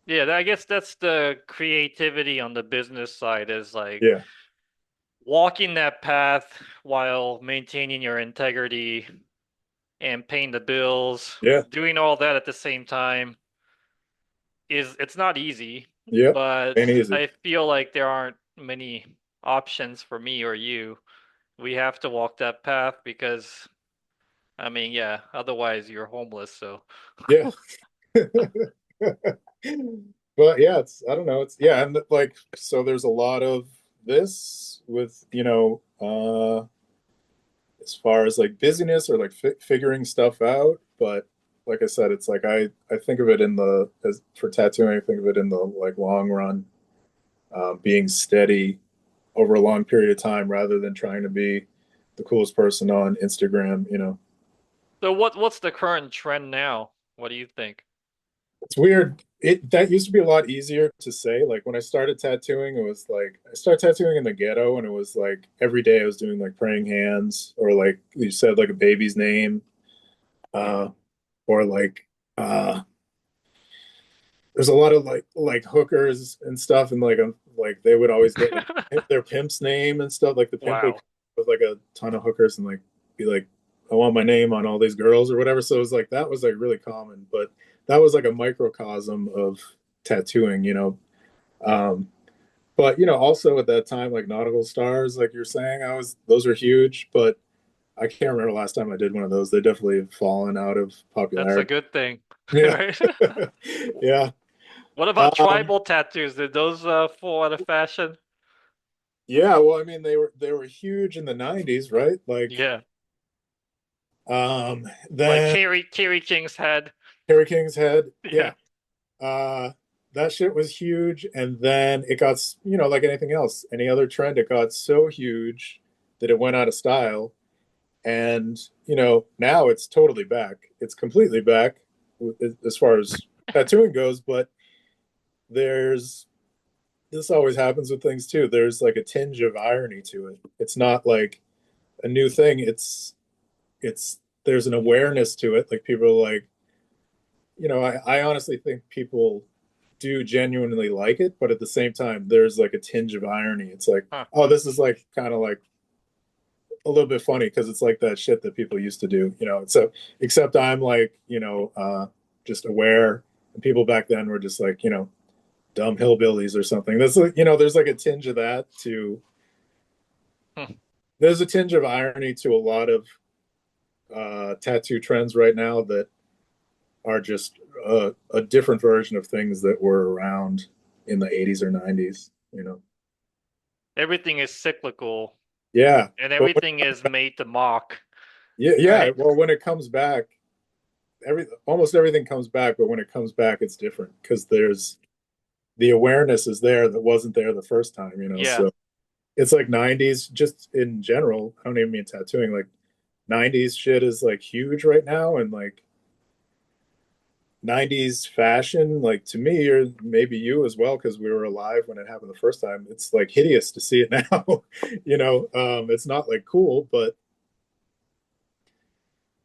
Yeah, I guess that's the creativity on the business side is like yeah, walking that path while maintaining your integrity and paying the bills, yeah, doing all that at the same time is it's not easy, yep, but ain't easy. I feel like there aren't many options for me or you. We have to walk that path because I mean, yeah, otherwise you're homeless, so Yeah. But yeah, it's I don't know. It's yeah, and like so there's a lot of this with, as far as like busyness or like figuring stuff out, but like I said, it's like I think of it in the as for tattooing, I think of it in the like long run, being steady over a long period of time rather than trying to be the coolest person on Instagram, you know. so what's the current trend now? What do you think? It's weird. It that used to be a lot easier to say. Like when I started tattooing, it was like I started tattooing in the ghetto, and it was like every day I was doing like praying hands, or like you said, like a baby's name, uh, or like there's a lot of like hookers and stuff, and like they would always get like their pimp's name and stuff. Like the pimp would Wow. come with like a ton of hookers and like be like, I want my name on all these girls or whatever. So it was like that was like really common, but that was like a microcosm of tattooing, you know. Um, but you know, also at that time, like nautical stars, like you're saying, I was those are huge, but I can't remember the last time I did one of those. They definitely have fallen out of That's a popularity. good thing, Yeah, right? yeah. What about Um, tribal tattoos? Did those fall out of fashion? yeah, well, I mean, they were huge in the '90s, right? Like, Yeah, like then Kerry King's head. Harry King's head, yeah, Yeah. uh, that shit was huge, and then it got, like anything else, any other trend, it got so huge that it went out of style, and now it's totally back. It's completely back as far as tattooing goes, but there's this always happens with things too. There's like a tinge of irony to it. It's not like a new thing. It's there's an awareness to it. Like people are like, I honestly think people do genuinely like it, but at the same time, there's like a tinge of irony. It's like, Huh. oh, this is like kind of like a little bit funny because it's like that shit that people used to do, So except I'm like, just aware, and people back then were just like, dumb hillbillies or something. That's like, there's like a tinge of that to. Hmm. There's a tinge of irony to a lot of tattoo trends right now that are just a different version of things that were around in the 80s or 90s, Everything is cyclical Yeah. and But everything is made to mock, yeah, yeah. right? Well, when it comes back, almost everything comes back, but when it comes back, it's different because there's the awareness is there that wasn't there the first time, Yeah. So it's like 90s just in general. I don't even mean tattooing, like 90s shit is like huge right now, and like 90s fashion, like to me, or maybe you as well, because we were alive when it happened the first time. It's like hideous to see it now. It's not like cool, but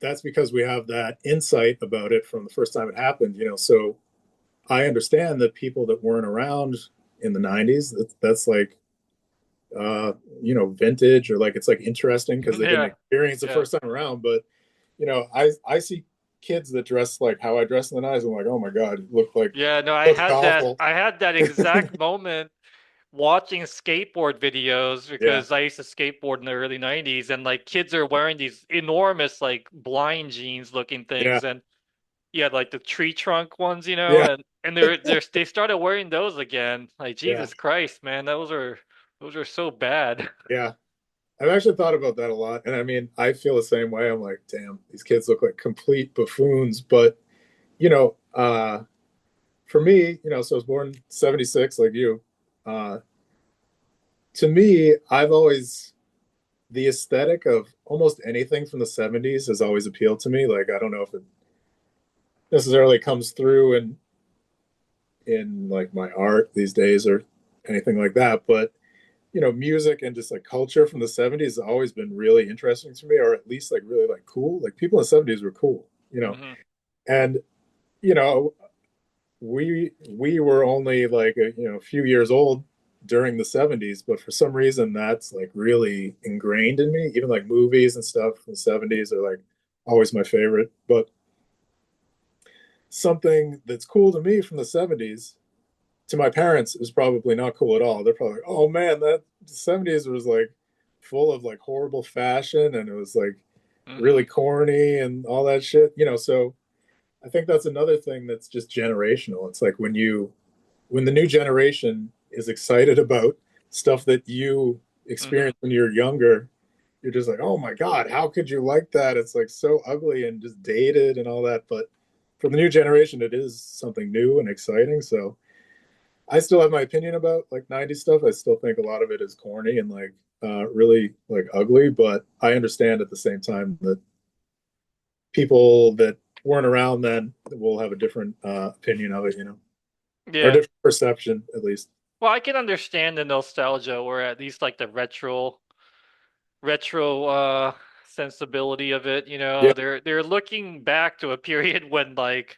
that's because we have that insight about it from the first time it happened, So I understand that people that weren't around in the 90s, that's like, vintage, or like it's like interesting because they didn't Yeah. experience the Yeah. first time around. But, I see kids that dress like how I dress in the 90s. I'm like, oh my God, you Yeah, no, look awful. I had that exact moment watching skateboard videos Yeah, because I used to skateboard in the early 90s and like kids are wearing these enormous like blind jeans looking yeah, things and yeah, like the tree trunk ones, yeah, and they started wearing those again. Like yeah, Jesus Christ, man, those are so bad. yeah. I've actually thought about that a lot. And I mean, I feel the same way. I'm like, damn, these kids look like complete buffoons. But, for me, so I was born 76 like you. Uh, to me, I've always the aesthetic of almost anything from the 70s has always appealed to me. Like I don't know if it necessarily comes through in like my art these days or anything like that, but music and just like culture from the 70s has always been really interesting to me, or at least like really like cool. Like people in the 70s were cool. Hmm. And you know, we were only like a few years old during the 70s, but for some reason that's like really ingrained in me. Even like movies and stuff from the 70s are like always my favorite. But something that's cool to me from the 70s to my parents is probably not cool at all. They're probably like, oh man, that the 70s was like full of like horrible fashion and it was like Hmm. really corny and all that shit. So I think that's another thing that's just generational. It's like when the new generation is excited about stuff that you Hmm. experienced when you were younger, you're just like, oh my God, how could you like that? It's like so ugly and just dated and all that. But for the new generation, it is something new and exciting. So I still have my opinion about like 90s stuff. I still think a lot of it is corny and like really like ugly, but I understand at the same time that people that weren't around then will have a different opinion of it, or a Yeah. different perception at least. Well, I can understand the nostalgia, or at least like the retro sensibility of it. Yeah, They're looking back to a period when like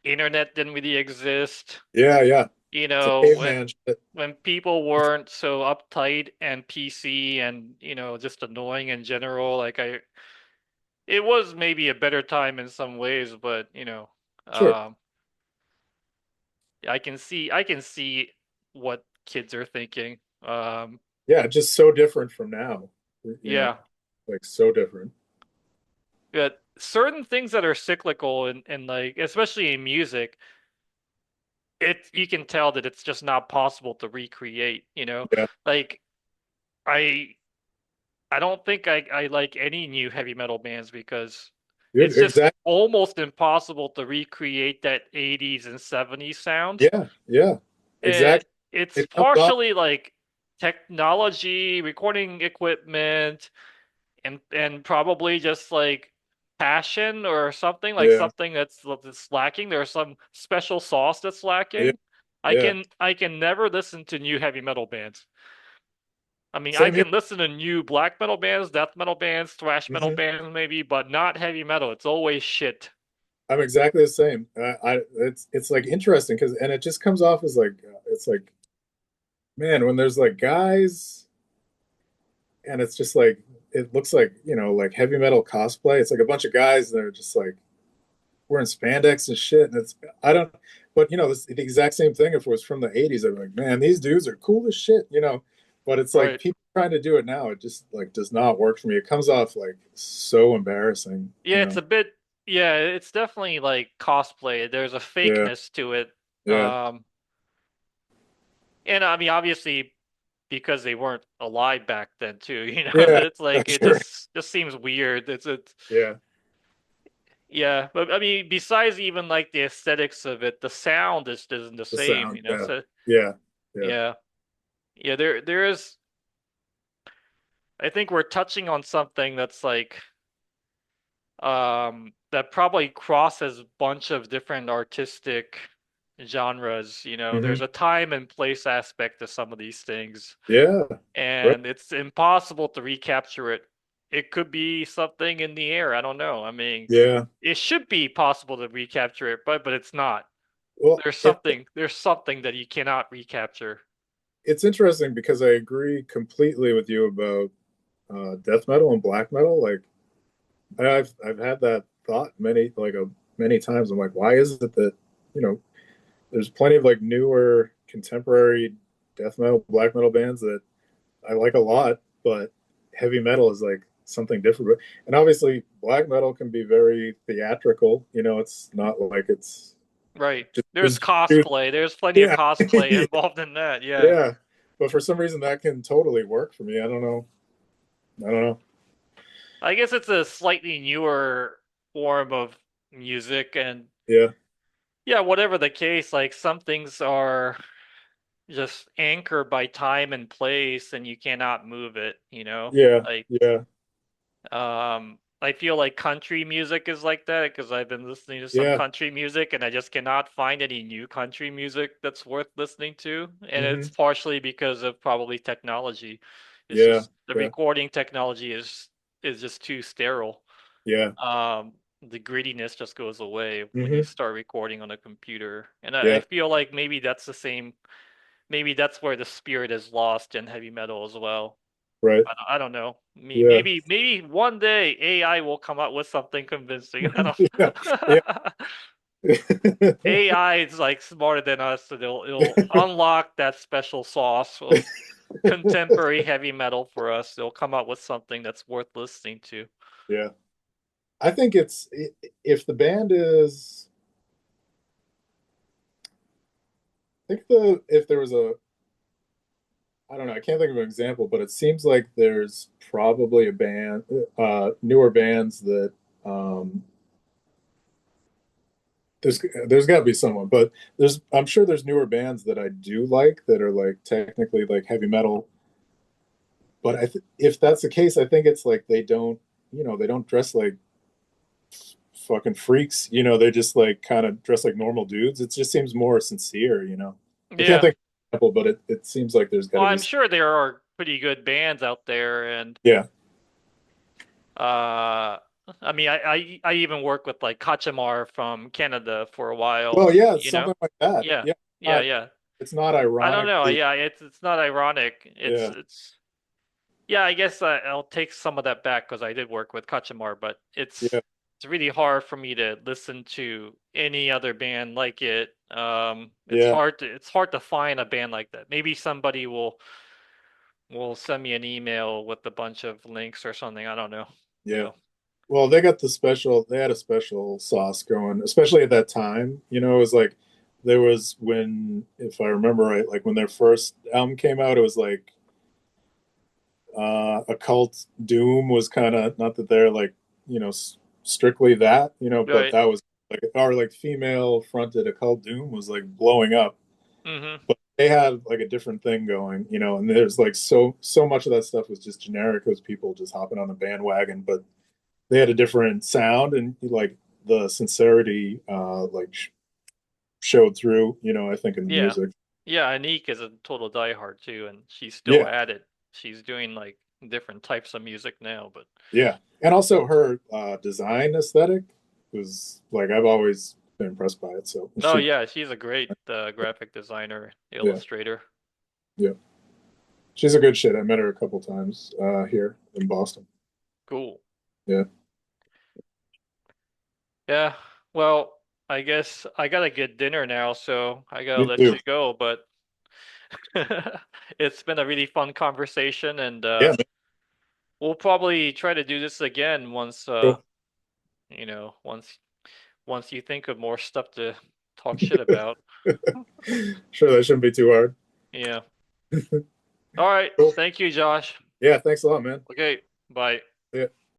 internet didn't really exist. yeah, yeah. It's like When caveman shit. people weren't so uptight and PC and just annoying in general. Like it was maybe a better time in some ways, but Sure. um, I can see what kids are thinking. Yeah, just so different from now. You know, Yeah. like so different. But certain things that are cyclical and like especially in music, you can tell that it's just not possible to recreate. Yeah, Like I I don't think I like any new heavy metal bands because good. it's just Exactly. almost impossible to recreate that 80s and 70s sound. Yeah, yeah, It exactly. it's It comes off. partially like technology, recording equipment, and probably just like passion or something like Yeah, something that's lacking. There's some special sauce that's yeah, lacking. I yeah. can I can never listen to new heavy metal bands. I mean, I Same here. can listen to new black metal bands, death metal bands, thrash metal Hmm. bands maybe, but not heavy metal. It's always shit. I'm exactly the same. It's like interesting because and it just comes off as like it's like man when there's like guys and it's just like it looks like like heavy metal cosplay. It's like a bunch of guys that are just like wearing spandex and shit. And it's I don't, but it's the exact same thing. If it was from the '80s, I'd be like, man, these dudes are cool as shit. But it's like Right. people trying to do it now. It just like does not work for me. It comes off like so embarrassing. Yeah, it's a bit yeah, it's definitely like cosplay. There's a Yeah, fakeness to it. yeah, Um and I mean obviously because they weren't alive back then too, yeah. it's like it Sure. just seems weird. It's Yeah, yeah, but I mean besides even like the aesthetics of it, the sound is isn't the the same, sound. Yeah, so yeah, yeah. yeah. Yeah, there is I think we're touching on something that's like that probably crosses a bunch of different artistic genres. Hmm. There's a time and place aspect to some of these things, Yeah, right. and it's impossible to recapture it. It could be something in the air. I don't know. I mean, Yeah. it should be possible to recapture it, but it's not. Well, There's something that you cannot recapture. it's interesting because I agree completely with you about death metal and black metal. Like I've had that thought many times. I'm like, why is it that you know there's plenty of like newer contemporary death metal, black metal bands that I like a lot, but heavy metal is like something different. And obviously, black metal can be very theatrical. It's not like it's Right. just There's dude, cosplay. There's plenty of yeah, cosplay involved in that. Yeah. yeah. But for some reason, that can totally work for me. I don't know. I don't know. I guess it's a slightly newer form of music, and Yeah, yeah, whatever the case, like some things are. just anchored by time and place, and you cannot move it, you know? Yeah, Like, yeah, I feel like country music is like that because I've been listening to some yeah. country music and I just cannot find any new country music that's worth listening to. And it's Hmm. partially because of probably technology. It's Yeah, just the yeah, recording technology is just too sterile. yeah. Um, the grittiness just goes away when you Hmm. start recording on a computer. And I Yeah, feel like maybe that's the same, maybe that's where the spirit is lost in heavy metal as well. right. I don't know. Yeah, Maybe one day AI will come up with something convincing. I yeah, yeah. don't. AI is like smarter than us, so it'll unlock that special sauce of contemporary heavy metal for us. They'll come up with something that's worth listening to. Yeah. I think if the band is, I think if there was a, I don't know, I can't think of an example, but it seems like there's probably a band, newer bands that, um, there's got to be someone, but I'm sure there's newer bands that I do like that are like technically like heavy metal. But if that's the case, I think it's like they don't dress like fucking freaks. They just like kind of dress like normal dudes. It just seems more sincere. I can't Yeah. think of an example, but it seems like there's got Well, to be. I'm sure there are pretty good bands out there, and Yeah. uh, I mean, I even work with like Kachamar from Canada for a while. Well, yeah, it's You know? something like that. Yeah. Yeah. Yeah. Not, Yeah. it's not I don't know. ironically. Yeah, it's not ironic. Yeah. It's yeah. I guess I'll take some of that back because I did work with Kachamar, but Yeah. it's really hard for me to listen to any other band like it. Yeah. It's hard to find a band like that. Maybe somebody will send me an email with a bunch of links or something. I don't know. You Yeah. know. Well, they had a special sauce going, especially at that time. It was like there was when, if I remember right, like when their first album came out, it was like occult doom was kind of, not that they're like, strictly that, but Right. that was like, or like female fronted occult doom was like blowing up. Mm-hmm. But they had like a different thing going, and there's like so much of that stuff was just generic. It was people just hopping on the bandwagon, but they had a different sound and like the sincerity like showed through, I think in the Yeah. music. Yeah, Anik is a total diehard too, and she's still Yeah, at it. She's doing like different types of music now, but yeah. And also her design aesthetic was like I've always been impressed by it. So oh she yeah, she's a great graphic designer, yeah, illustrator. yeah. She's a good shit. I met her a couple times here in Boston. Cool. Yeah. Yeah. Well, I guess I gotta get dinner now, so I gotta You let too. you go, but it's been a really fun conversation and Yeah, man. we'll probably try to do this again once Cool. once you think of more stuff to talk shit about. Sure, that shouldn't be too hard. Yeah. All right. Cool. Thank you, Josh. Yeah, thanks a lot, man. Okay. Bye. Yeah.